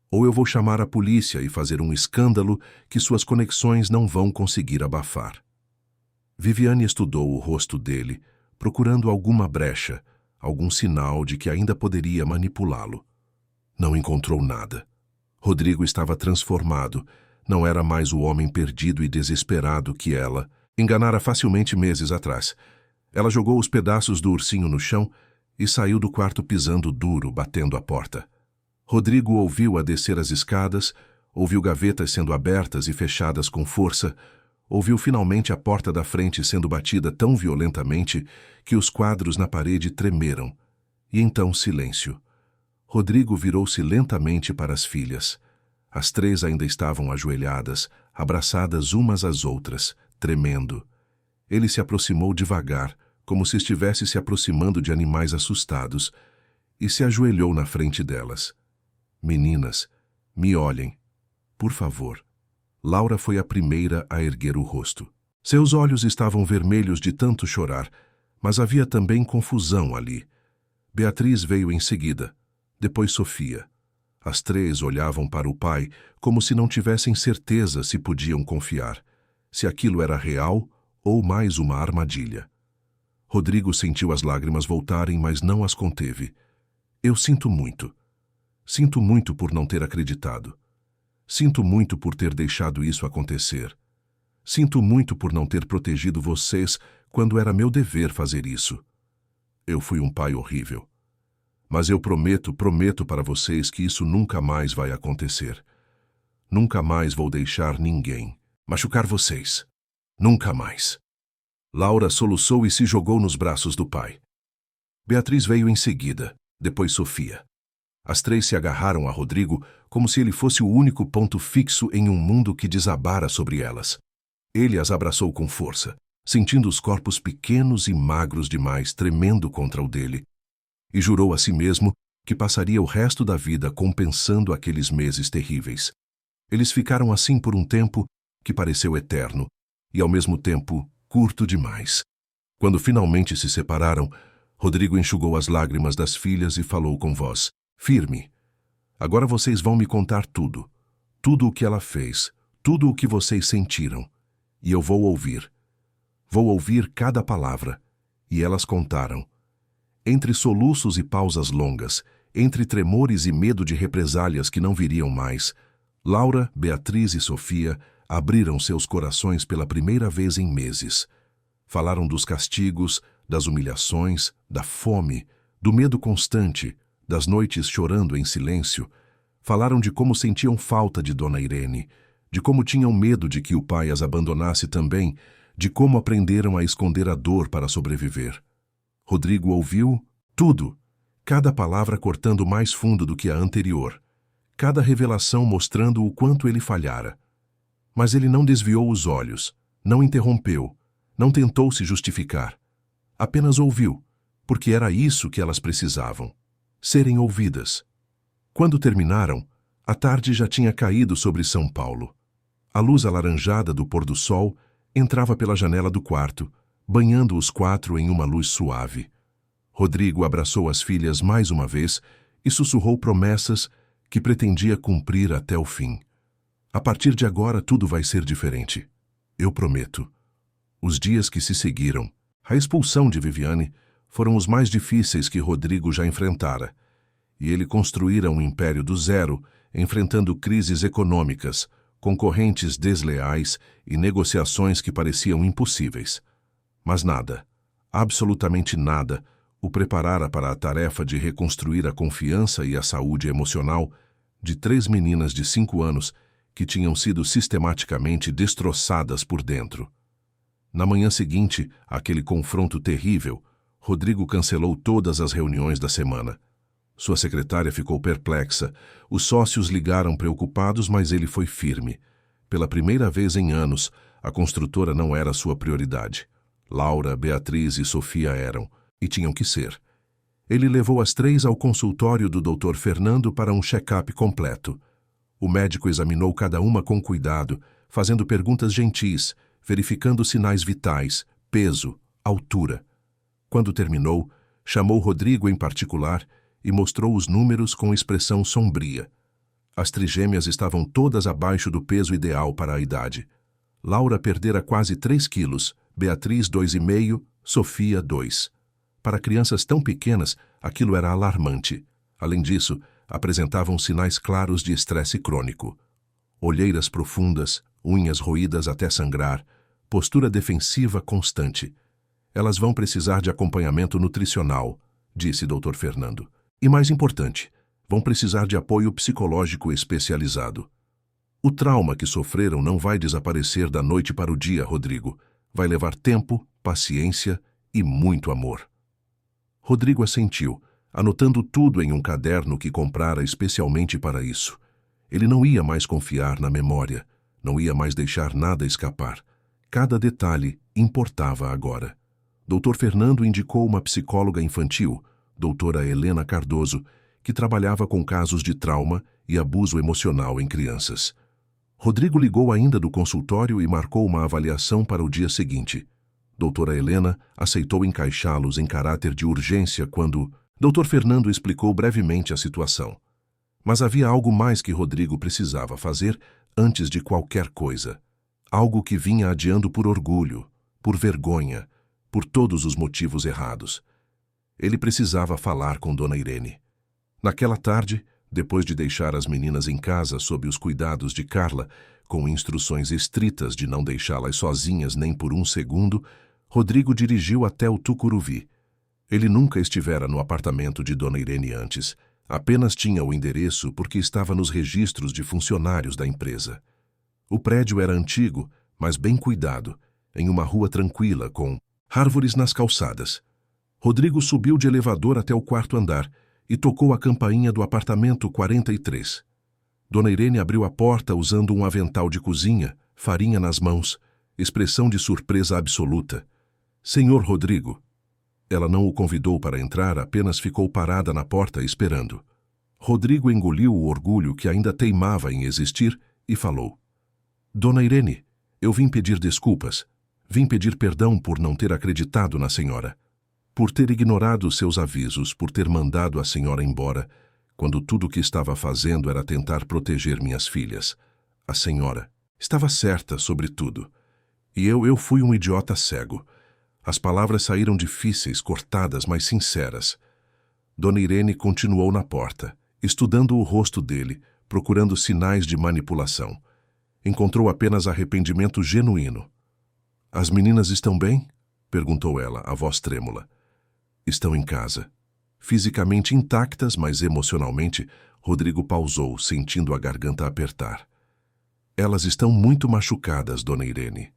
Ou eu vou chamar a polícia e fazer um escândalo que suas conexões não vão conseguir abafar. Viviane estudou o rosto dele, procurando alguma brecha, algum sinal de que ainda poderia manipulá-lo. Não encontrou nada. Rodrigo estava transformado. Não era mais o homem perdido e desesperado que ela enganara facilmente meses atrás. Ela jogou os pedaços do ursinho no chão e saiu do quarto pisando duro, batendo a porta. Rodrigo ouviu-a descer as escadas, ouviu gavetas sendo abertas e fechadas com força, ouviu finalmente a porta da frente sendo batida tão violentamente que os quadros na parede tremeram. E então silêncio. Rodrigo virou-se lentamente para as filhas. As três ainda estavam ajoelhadas, abraçadas umas às outras, tremendo. Ele se aproximou devagar, como se estivesse se aproximando de animais assustados, e se ajoelhou na frente delas. Meninas, me olhem. Por favor. Laura foi a primeira a erguer o rosto. Seus olhos estavam vermelhos de tanto chorar, mas havia também confusão ali. Beatriz veio em seguida, depois Sofia. As três olhavam para o pai como se não tivessem certeza se podiam confiar, se aquilo era real ou mais uma armadilha. Rodrigo sentiu as lágrimas voltarem, mas não as conteve. Eu sinto muito. Sinto muito por não ter acreditado. Sinto muito por ter deixado isso acontecer. Sinto muito por não ter protegido vocês quando era meu dever fazer isso. Eu fui um pai horrível. Mas eu prometo para vocês que isso nunca mais vai acontecer. Nunca mais vou deixar ninguém machucar vocês. Nunca mais. Laura soluçou e se jogou nos braços do pai. Beatriz veio em seguida, depois Sofia. As três se agarraram a Rodrigo como se ele fosse o único ponto fixo em um mundo que desabara sobre elas. Ele as abraçou com força, sentindo os corpos pequenos e magros demais tremendo contra o dele, e jurou a si mesmo que passaria o resto da vida compensando aqueles meses terríveis. Eles ficaram assim por um tempo que pareceu eterno, e ao mesmo tempo curto demais. Quando finalmente se separaram, Rodrigo enxugou as lágrimas das filhas e falou com voz firme: agora vocês vão me contar tudo. Tudo o que ela fez, tudo o que vocês sentiram. E eu vou ouvir. Vou ouvir cada palavra. E elas contaram. Entre soluços e pausas longas, entre tremores e medo de represálias que não viriam mais, Laura, Beatriz e Sofia abriram seus corações pela primeira vez em meses. Falaram dos castigos, das humilhações, da fome, do medo constante, das noites chorando em silêncio. Falaram de como sentiam falta de Dona Irene, de como tinham medo de que o pai as abandonasse também, de como aprenderam a esconder a dor para sobreviver. Rodrigo ouviu tudo, cada palavra cortando mais fundo do que a anterior, cada revelação mostrando o quanto ele falhara. Mas ele não desviou os olhos, não interrompeu, não tentou se justificar. Apenas ouviu, porque era isso que elas precisavam, serem ouvidas. Quando terminaram, a tarde já tinha caído sobre São Paulo. A luz alaranjada do pôr do sol entrava pela janela do quarto, banhando os quatro em uma luz suave. Rodrigo abraçou as filhas mais uma vez e sussurrou promessas que pretendia cumprir até o fim. A partir de agora tudo vai ser diferente. Eu prometo. Os dias que se seguiram, a expulsão de Viviane, foram os mais difíceis que Rodrigo já enfrentara, e ele construíra um império do zero, enfrentando crises econômicas, concorrentes desleais e negociações que pareciam impossíveis. Mas nada, absolutamente nada, o preparara para a tarefa de reconstruir a confiança e a saúde emocional de 3 meninas de 5 anos que tinham sido sistematicamente destroçadas por dentro. Na manhã seguinte, àquele confronto terrível, Rodrigo cancelou todas as reuniões da semana. Sua secretária ficou perplexa. Os sócios ligaram preocupados, mas ele foi firme. Pela primeira vez em anos, a construtora não era sua prioridade. Laura, Beatriz e Sofia eram, e tinham que ser. Ele levou as 3 ao consultório do Dr. Fernando para um check-up completo. O médico examinou cada uma com cuidado, fazendo perguntas gentis, verificando sinais vitais, peso, altura. Quando terminou, chamou Rodrigo em particular e mostrou os números com expressão sombria. As trigêmeas estavam todas abaixo do peso ideal para a idade. Laura perdera quase 3 quilos, Beatriz 2,5, Sofia 2. Para crianças tão pequenas, aquilo era alarmante. Além disso, apresentavam sinais claros de estresse crônico. Olheiras profundas, unhas roídas até sangrar, postura defensiva constante. Elas vão precisar de acompanhamento nutricional, disse Dr. Fernando. E mais importante, vão precisar de apoio psicológico especializado. O trauma que sofreram não vai desaparecer da noite para o dia, Rodrigo. Vai levar tempo, paciência e muito amor. Rodrigo assentiu, anotando tudo em um caderno que comprara especialmente para isso. Ele não ia mais confiar na memória, não ia mais deixar nada escapar. Cada detalhe importava agora. Dr. Fernando indicou uma psicóloga infantil, doutora Helena Cardoso, que trabalhava com casos de trauma e abuso emocional em crianças. Rodrigo ligou ainda do consultório e marcou uma avaliação para o dia seguinte. Doutora Helena aceitou encaixá-los em caráter de urgência quando Dr. Fernando explicou brevemente a situação. Mas havia algo mais que Rodrigo precisava fazer antes de qualquer coisa. Algo que vinha adiando por orgulho, por vergonha, por todos os motivos errados. Ele precisava falar com Dona Irene. Naquela tarde, depois de deixar as meninas em casa sob os cuidados de Carla, com instruções estritas de não deixá-las sozinhas nem por um segundo, Rodrigo dirigiu até o Tucuruvi. Ele nunca estivera no apartamento de Dona Irene antes. Apenas tinha o endereço porque estava nos registros de funcionários da empresa. O prédio era antigo, mas bem cuidado, em uma rua tranquila, com árvores nas calçadas. Rodrigo subiu de elevador até o 4º andar e tocou a campainha do apartamento 43. Dona Irene abriu a porta usando um avental de cozinha, farinha nas mãos, expressão de surpresa absoluta. Senhor Rodrigo. Ela não o convidou para entrar, apenas ficou parada na porta esperando. Rodrigo engoliu o orgulho que ainda teimava em existir e falou. Dona Irene, eu vim pedir desculpas. Vim pedir perdão por não ter acreditado na senhora. Por ter ignorado seus avisos, por ter mandado a senhora embora, quando tudo o que estava fazendo era tentar proteger minhas filhas. A senhora estava certa sobre tudo. E eu fui um idiota cego. As palavras saíram difíceis, cortadas, mas sinceras. Dona Irene continuou na porta, estudando o rosto dele, procurando sinais de manipulação. Encontrou apenas arrependimento genuíno. As meninas estão bem? Perguntou ela, a voz trêmula. Estão em casa. Fisicamente intactas, mas emocionalmente, Rodrigo pausou, sentindo a garganta apertar. Elas estão muito machucadas, Dona Irene,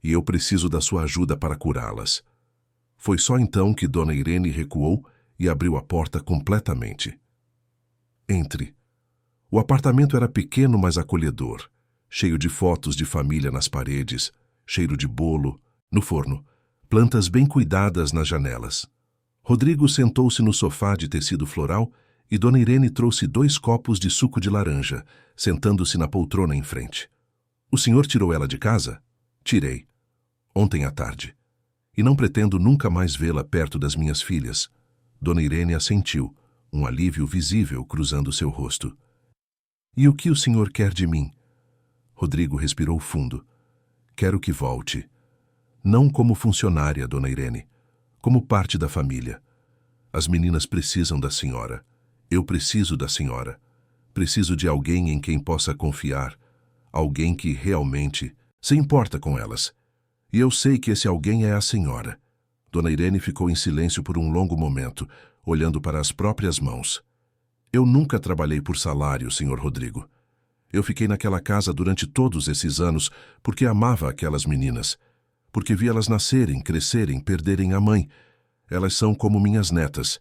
e eu preciso da sua ajuda para curá-las. Foi só então que Dona Irene recuou e abriu a porta completamente. Entre. O apartamento era pequeno, mas acolhedor, cheio de fotos de família nas paredes, cheiro de bolo, no forno, plantas bem cuidadas nas janelas. Rodrigo sentou-se no sofá de tecido floral e Dona Irene trouxe 2 copos de suco de laranja, sentando-se na poltrona em frente. O senhor tirou ela de casa? Tirei. Ontem à tarde. E não pretendo nunca mais vê-la perto das minhas filhas. Dona Irene assentiu, um alívio visível cruzando seu rosto. E o que o senhor quer de mim? Rodrigo respirou fundo. Quero que volte. Não como funcionária, Dona Irene, como parte da família. As meninas precisam da senhora. Eu preciso da senhora. Preciso de alguém em quem possa confiar. Alguém que realmente se importa com elas. E eu sei que esse alguém é a senhora. Dona Irene ficou em silêncio por um longo momento, olhando para as próprias mãos. Eu nunca trabalhei por salário, Sr. Rodrigo. Eu fiquei naquela casa durante todos esses anos porque amava aquelas meninas. Porque vi elas nascerem, crescerem, perderem a mãe. Elas são como minhas netas.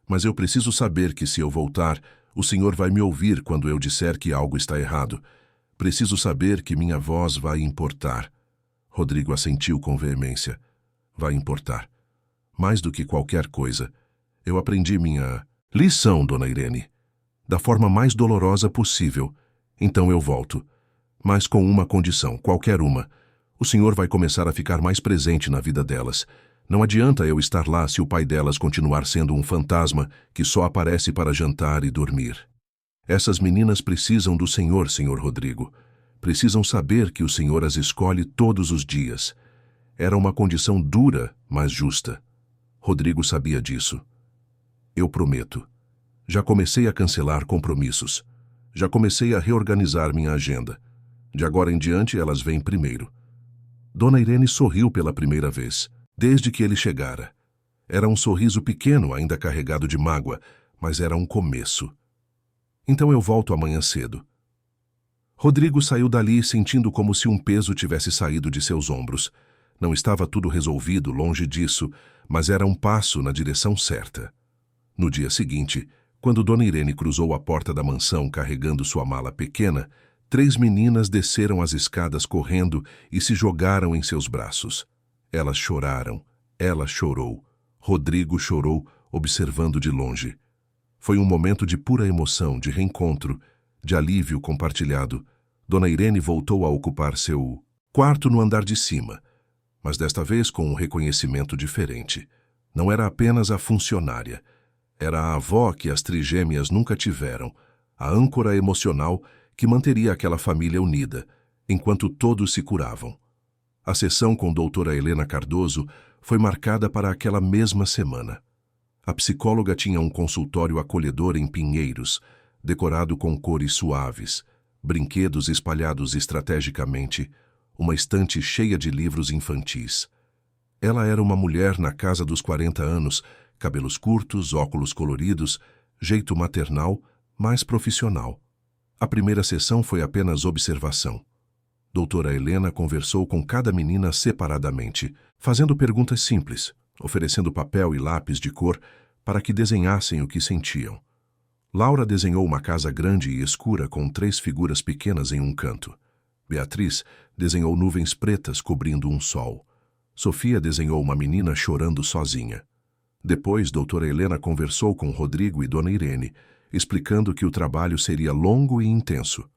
Mas eu preciso saber que se eu voltar, o senhor vai me ouvir quando eu disser que algo está errado. Preciso saber que minha voz vai importar. Rodrigo assentiu com veemência. Vai importar. Mais do que qualquer coisa. Eu aprendi minha lição, Dona Irene. Da forma mais dolorosa possível. Então eu volto. mas com uma condição, qualquer uma. O senhor vai começar a ficar mais presente na vida delas. Não adianta eu estar lá se o pai delas continuar sendo um fantasma que só aparece para jantar e dormir. Essas meninas precisam do senhor, senhor Rodrigo. Precisam saber que o senhor as escolhe todos os dias. Era uma condição dura, mas justa. Rodrigo sabia disso. Eu prometo. Já comecei a cancelar compromissos. Já comecei a reorganizar minha agenda. De agora em diante, elas vêm primeiro. Dona Irene sorriu pela primeira vez, desde que ele chegara. Era um sorriso pequeno, ainda carregado de mágoa, mas era um começo. Então eu volto amanhã cedo. Rodrigo saiu dali sentindo como se um peso tivesse saído de seus ombros. Não estava tudo resolvido, longe disso, mas era um passo na direção certa. No dia seguinte, quando Dona Irene cruzou a porta da mansão carregando sua mala pequena, 3 meninas desceram as escadas correndo e se jogaram em seus braços. Elas choraram. Ela chorou. Rodrigo chorou, observando de longe. Foi um momento de pura emoção, de reencontro, de alívio compartilhado. Dona Irene voltou a ocupar seu quarto no andar de cima, mas desta vez com um reconhecimento diferente. Não era apenas a funcionária. Era a avó que as trigêmeas nunca tiveram, a âncora emocional que manteria aquela família unida, enquanto todos se curavam. A sessão com doutora Helena Cardoso foi marcada para aquela mesma semana. A psicóloga tinha um consultório acolhedor em Pinheiros, decorado com cores suaves, brinquedos espalhados estrategicamente, uma estante cheia de livros infantis. Ela era uma mulher na casa dos 40 anos, cabelos curtos, óculos coloridos, jeito maternal, mas profissional. A primeira sessão foi apenas observação. Doutora Helena conversou com cada menina separadamente, fazendo perguntas simples, oferecendo papel e lápis de cor para que desenhassem o que sentiam. Laura desenhou uma casa grande e escura com 3 figuras pequenas em um canto. Beatriz desenhou nuvens pretas cobrindo um sol. Sofia desenhou uma menina chorando sozinha. Depois, doutora Helena conversou com Rodrigo e Dona Irene, explicando que o trabalho seria longo e intenso.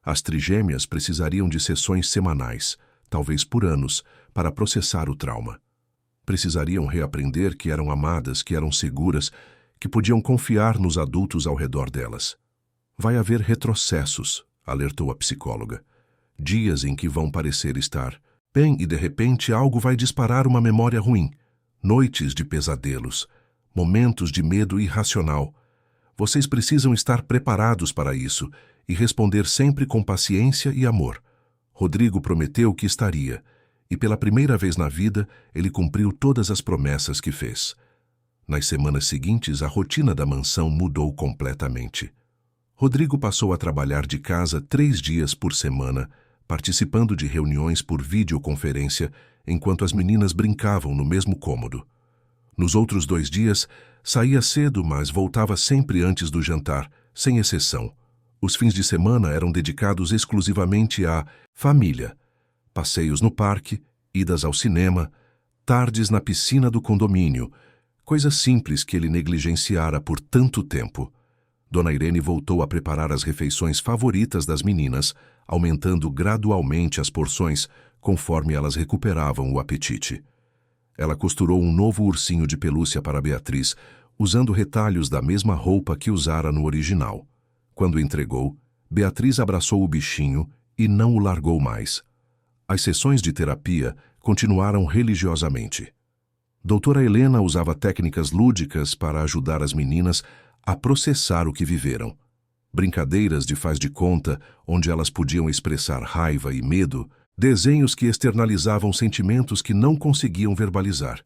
As trigêmeas precisariam de sessões semanais, talvez por anos, para processar o trauma. Precisariam reaprender que eram amadas, que eram seguras, que podiam confiar nos adultos ao redor delas. Vai haver retrocessos, alertou a psicóloga. Dias em que vão parecer estar bem e de repente algo vai disparar uma memória ruim. Noites de pesadelos, momentos de medo irracional. Vocês precisam estar preparados para isso e responder sempre com paciência e amor. Rodrigo prometeu que estaria, e pela primeira vez na vida, ele cumpriu todas as promessas que fez. Nas semanas seguintes, a rotina da mansão mudou completamente. Rodrigo passou a trabalhar de casa 3 dias por semana, participando de reuniões por videoconferência, enquanto as meninas brincavam no mesmo cômodo. Nos outros 2 dias, saía cedo, mas voltava sempre antes do jantar, sem exceção. Os fins de semana eram dedicados exclusivamente à família. Passeios no parque, idas ao cinema, tardes na piscina do condomínio, coisas simples que ele negligenciara por tanto tempo. Dona Irene voltou a preparar as refeições favoritas das meninas, aumentando gradualmente as porções conforme elas recuperavam o apetite. Ela costurou um novo ursinho de pelúcia para Beatriz, usando retalhos da mesma roupa que usara no original. Quando entregou, Beatriz abraçou o bichinho e não o largou mais. As sessões de terapia continuaram religiosamente. Doutora Helena usava técnicas lúdicas para ajudar as meninas a processar o que viveram. Brincadeiras de faz de conta, onde elas podiam expressar raiva e medo, desenhos que externalizavam sentimentos que não conseguiam verbalizar,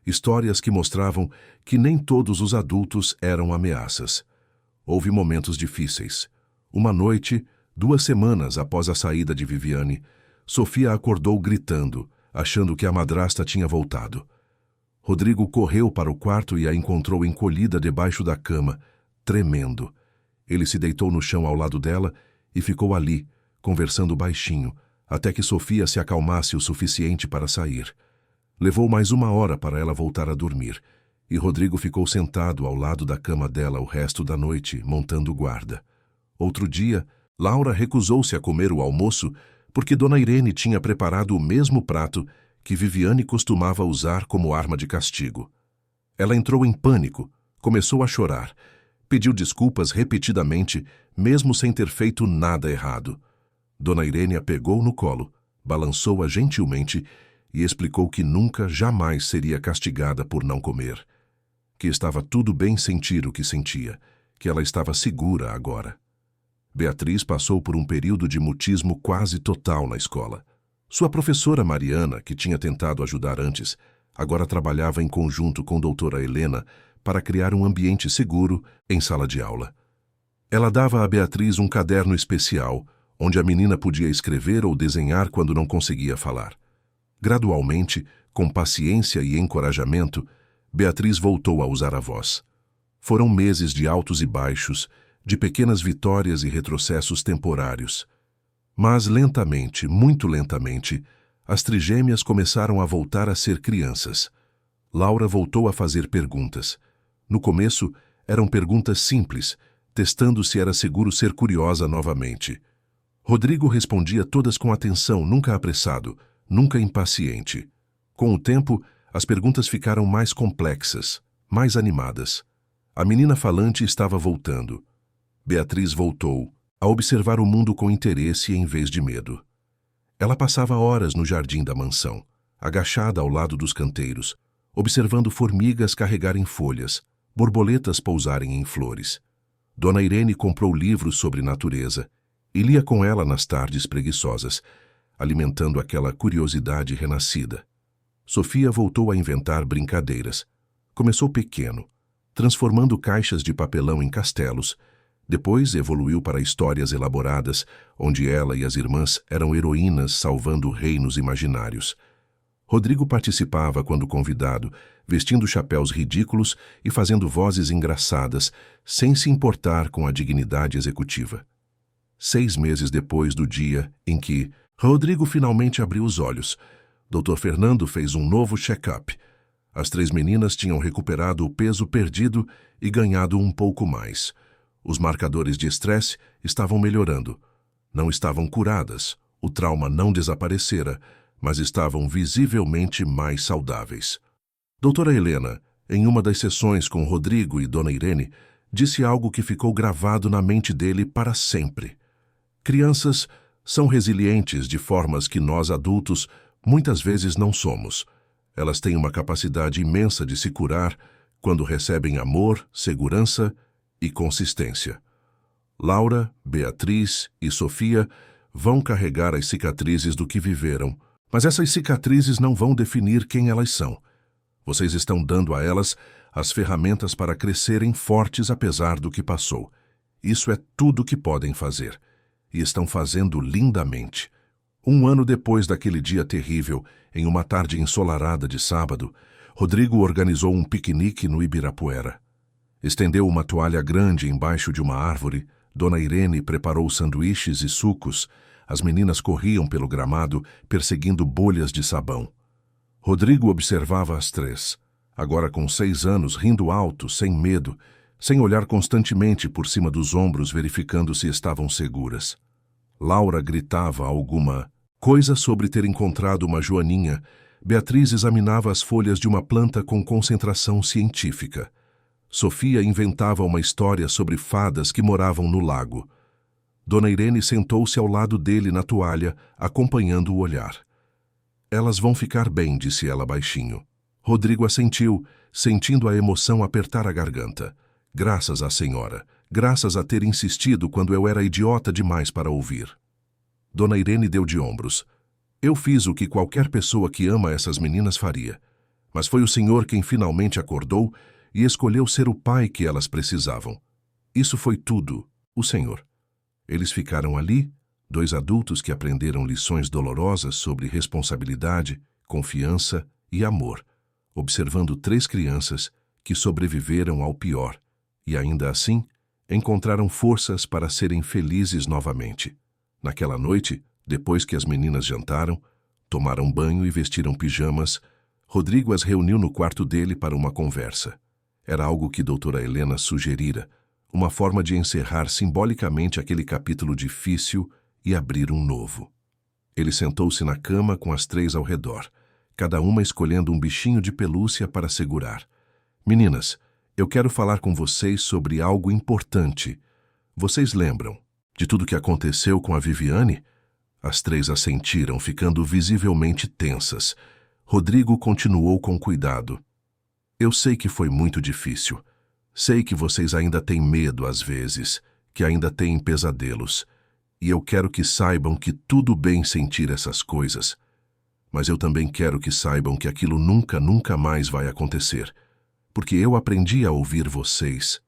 histórias que mostravam que nem todos os adultos eram ameaças. Houve momentos difíceis. Uma noite, 2 semanas após a saída de Viviane, Sofia acordou gritando, achando que a madrasta tinha voltado. Rodrigo correu para o quarto e a encontrou encolhida debaixo da cama, tremendo. Ele se deitou no chão ao lado dela e ficou ali, conversando baixinho, até que Sofia se acalmasse o suficiente para sair. Levou mais 1 hora para ela voltar a dormir, e Rodrigo ficou sentado ao lado da cama dela o resto da noite, montando guarda. Outro dia, Laura recusou-se a comer o almoço porque Dona Irene tinha preparado o mesmo prato que Viviane costumava usar como arma de castigo. Ela entrou em pânico, começou a chorar, pediu desculpas repetidamente, mesmo sem ter feito nada errado. Dona Irene a pegou no colo, balançou-a gentilmente e explicou que nunca, jamais seria castigada por não comer. Que estava tudo bem sentir o que sentia, que ela estava segura agora. Beatriz passou por um período de mutismo quase total na escola. Sua professora Mariana, que tinha tentado ajudar antes, agora trabalhava em conjunto com doutora Helena para criar um ambiente seguro em sala de aula. Ela dava a Beatriz um caderno especial, onde a menina podia escrever ou desenhar quando não conseguia falar. Gradualmente, com paciência e encorajamento, Beatriz voltou a usar a voz. Foram meses de altos e baixos, de pequenas vitórias e retrocessos temporários. Mas lentamente, muito lentamente, as trigêmeas começaram a voltar a ser crianças. Laura voltou a fazer perguntas. No começo, eram perguntas simples, testando se era seguro ser curiosa novamente. Rodrigo respondia todas com atenção, nunca apressado, nunca impaciente. Com o tempo, as perguntas ficaram mais complexas, mais animadas. A menina falante estava voltando. Beatriz voltou a observar o mundo com interesse em vez de medo. Ela passava horas no jardim da mansão, agachada ao lado dos canteiros, observando formigas carregarem folhas, borboletas pousarem em flores. Dona Irene comprou livros sobre natureza e lia com ela nas tardes preguiçosas, alimentando aquela curiosidade renascida. Sofia voltou a inventar brincadeiras. Começou pequeno, transformando caixas de papelão em castelos. Depois evoluiu para histórias elaboradas, onde ela e as irmãs eram heroínas salvando reinos imaginários. Rodrigo participava quando convidado, vestindo chapéus ridículos e fazendo vozes engraçadas, sem se importar com a dignidade executiva. 6 meses depois do dia em que Rodrigo finalmente abriu os olhos, Dr. Fernando fez um novo check-up. As 3 meninas tinham recuperado o peso perdido e ganhado um pouco mais. Os marcadores de estresse estavam melhorando. Não estavam curadas, o trauma não desaparecera, mas estavam visivelmente mais saudáveis. Doutora Helena, em uma das sessões com Rodrigo e Dona Irene, disse algo que ficou gravado na mente dele para sempre. Crianças são resilientes de formas que nós adultos muitas vezes não somos. Elas têm uma capacidade imensa de se curar quando recebem amor, segurança e consistência. Laura, Beatriz e Sofia vão carregar as cicatrizes do que viveram, mas essas cicatrizes não vão definir quem elas são. Vocês estão dando a elas as ferramentas para crescerem fortes apesar do que passou. Isso é tudo que podem fazer. E estão fazendo lindamente. 1 ano depois daquele dia terrível, em uma tarde ensolarada de sábado, Rodrigo organizou um piquenique no Ibirapuera. Estendeu uma toalha grande embaixo de uma árvore, Dona Irene preparou sanduíches e sucos, as meninas corriam pelo gramado, perseguindo bolhas de sabão. Rodrigo observava as 3, agora com 6 anos, rindo alto, sem medo, sem olhar constantemente por cima dos ombros verificando se estavam seguras. Laura gritava alguma coisa sobre ter encontrado uma joaninha. Beatriz examinava as folhas de uma planta com concentração científica. Sofia inventava uma história sobre fadas que moravam no lago. Dona Irene sentou-se ao lado dele na toalha, acompanhando o olhar. Elas vão ficar bem, disse ela baixinho. Rodrigo assentiu, sentindo a emoção apertar a garganta. Graças à senhora, graças a ter insistido quando eu era idiota demais para ouvir. Dona Irene deu de ombros. Eu fiz o que qualquer pessoa que ama essas meninas faria. Mas foi o senhor quem finalmente acordou e escolheu ser o pai que elas precisavam. Isso foi tudo, o senhor. Eles ficaram ali, 2 adultos que aprenderam lições dolorosas sobre responsabilidade, confiança e amor, observando 3 crianças que sobreviveram ao pior e, ainda assim, encontraram forças para serem felizes novamente. Naquela noite, depois que as meninas jantaram, tomaram banho e vestiram pijamas, Rodrigo as reuniu no quarto dele para uma conversa. Era algo que doutora Helena sugerira, uma forma de encerrar simbolicamente aquele capítulo difícil e abrir um novo. Ele sentou-se na cama com as 3 ao redor, cada uma escolhendo um bichinho de pelúcia para segurar. Meninas, eu quero falar com vocês sobre algo importante. Vocês lembram de tudo que aconteceu com a Viviane? As 3 assentiram, ficando visivelmente tensas. Rodrigo continuou com cuidado. Eu sei que foi muito difícil. Sei que vocês ainda têm medo às vezes, que ainda têm pesadelos. E eu quero que saibam que tudo bem sentir essas coisas. Mas eu também quero que saibam que aquilo nunca mais vai acontecer. Porque eu aprendi a ouvir vocês.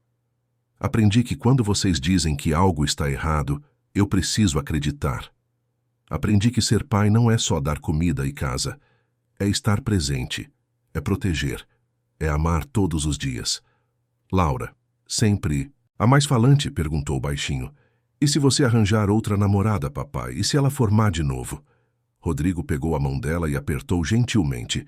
Aprendi que quando vocês dizem que algo está errado, eu preciso acreditar. Aprendi que ser pai não é só dar comida e casa. É estar presente, é proteger, é amar todos os dias. Laura, sempre... A mais falante perguntou baixinho. E se você arranjar outra namorada, papai? E se ela formar de novo? Rodrigo pegou a mão dela e apertou gentilmente.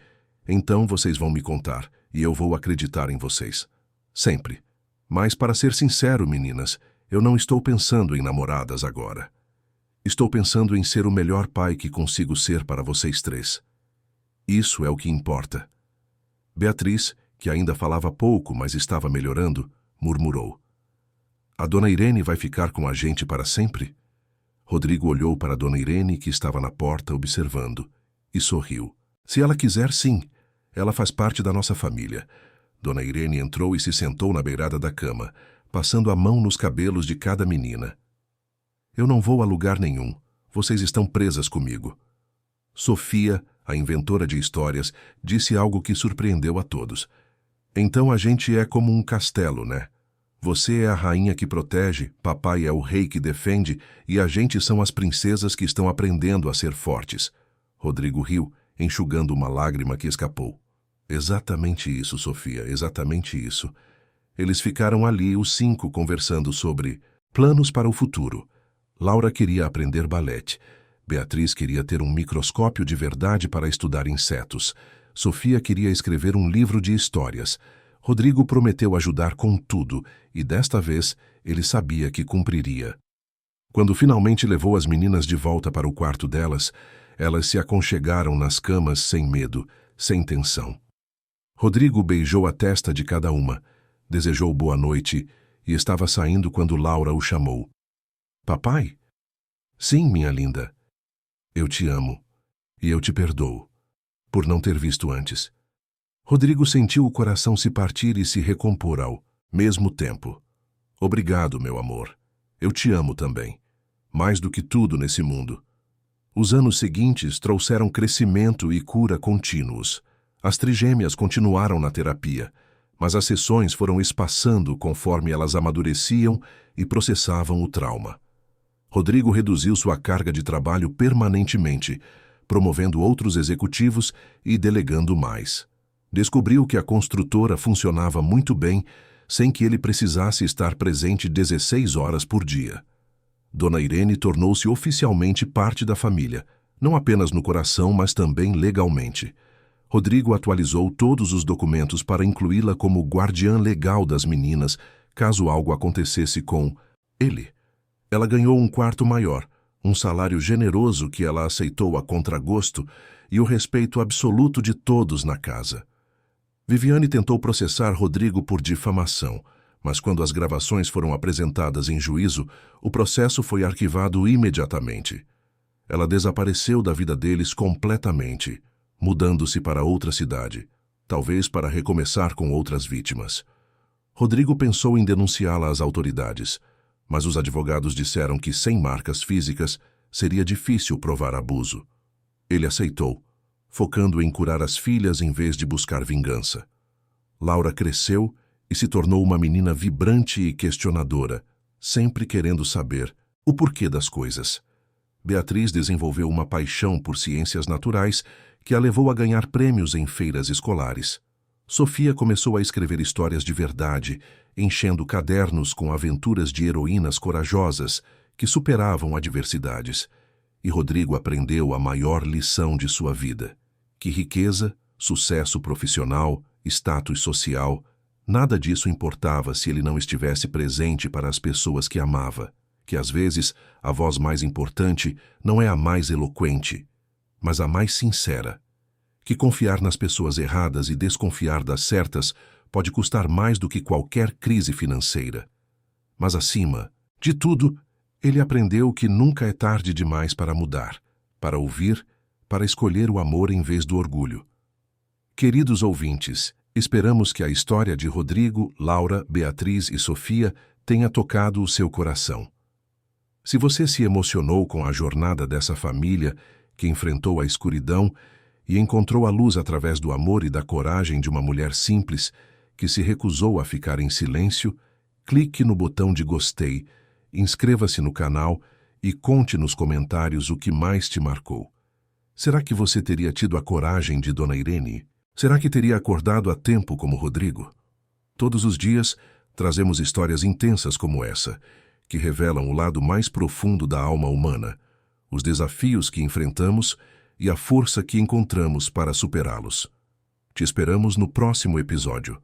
Então vocês vão me contar, e eu vou acreditar em vocês. Sempre. Mas para ser sincero, meninas, eu não estou pensando em namoradas agora. Estou pensando em ser o melhor pai que consigo ser para vocês 3. Isso é o que importa. Beatriz, que ainda falava pouco, mas estava melhorando, murmurou. A dona Irene vai ficar com a gente para sempre? Rodrigo olhou para a dona Irene, que estava na porta observando, e sorriu. Se ela quiser, sim. Ela faz parte da nossa família. Dona Irene entrou e se sentou na beirada da cama, passando a mão nos cabelos de cada menina. Eu não vou a lugar nenhum. Vocês estão presas comigo. Sofia, a inventora de histórias, disse algo que surpreendeu a todos. Então a gente é como um castelo, né? Você é a rainha que protege, papai é o rei que defende e a gente são as princesas que estão aprendendo a ser fortes. Rodrigo riu, enxugando uma lágrima que escapou. Exatamente isso, Sofia, exatamente isso. Eles ficaram ali, os 5, conversando sobre planos para o futuro. Laura queria aprender balete. Beatriz queria ter um microscópio de verdade para estudar insetos. Sofia queria escrever um livro de histórias. Rodrigo prometeu ajudar com tudo, e desta vez ele sabia que cumpriria. Quando finalmente levou as meninas de volta para o quarto delas, elas se aconchegaram nas camas sem medo, sem tensão. Rodrigo beijou a testa de cada uma, desejou boa noite e estava saindo quando Laura o chamou. Papai? Sim, minha linda. Eu te amo, e eu te perdoo, por não ter visto antes. Rodrigo sentiu o coração se partir e se recompor ao mesmo tempo. Obrigado, meu amor. Eu te amo também. Mais do que tudo nesse mundo. Os anos seguintes trouxeram crescimento e cura contínuos. As trigêmeas continuaram na terapia, mas as sessões foram espaçando conforme elas amadureciam e processavam o trauma. Rodrigo reduziu sua carga de trabalho permanentemente, promovendo outros executivos e delegando mais. Descobriu que a construtora funcionava muito bem, sem que ele precisasse estar presente 16 horas por dia. Dona Irene tornou-se oficialmente parte da família, não apenas no coração, mas também legalmente. Rodrigo atualizou todos os documentos para incluí-la como guardiã legal das meninas, caso algo acontecesse com ele. Ela ganhou um quarto maior, um salário generoso que ela aceitou a contragosto e o respeito absoluto de todos na casa. Viviane tentou processar Rodrigo por difamação, mas quando as gravações foram apresentadas em juízo, o processo foi arquivado imediatamente. Ela desapareceu da vida deles completamente, mudando-se para outra cidade, talvez para recomeçar com outras vítimas. Rodrigo pensou em denunciá-la às autoridades, mas os advogados disseram que sem marcas físicas seria difícil provar abuso. Ele aceitou, focando em curar as filhas em vez de buscar vingança. Laura cresceu e se tornou uma menina vibrante e questionadora, sempre querendo saber o porquê das coisas. Beatriz desenvolveu uma paixão por ciências naturais que a levou a ganhar prêmios em feiras escolares. Sofia começou a escrever histórias de verdade, enchendo cadernos com aventuras de heroínas corajosas que superavam adversidades. E Rodrigo aprendeu a maior lição de sua vida, que riqueza, sucesso profissional, status social Nada disso importava se ele não estivesse presente para as pessoas que amava, que às vezes a voz mais importante não é a mais eloquente, mas a mais sincera, que confiar nas pessoas erradas e desconfiar das certas pode custar mais do que qualquer crise financeira. Mas acima de tudo, ele aprendeu que nunca é tarde demais para mudar, para ouvir, para escolher o amor em vez do orgulho. Queridos ouvintes, esperamos que a história de Rodrigo, Laura, Beatriz e Sofia tenha tocado o seu coração. Se você se emocionou com a jornada dessa família que enfrentou a escuridão e encontrou a luz através do amor e da coragem de uma mulher simples que se recusou a ficar em silêncio, clique no botão de gostei, inscreva-se no canal e conte nos comentários o que mais te marcou. Será que você teria tido a coragem de Dona Irene? Será que teria acordado a tempo como Rodrigo? Todos os dias trazemos histórias intensas como essa, que revelam o lado mais profundo da alma humana, os desafios que enfrentamos e a força que encontramos para superá-los. Te esperamos no próximo episódio.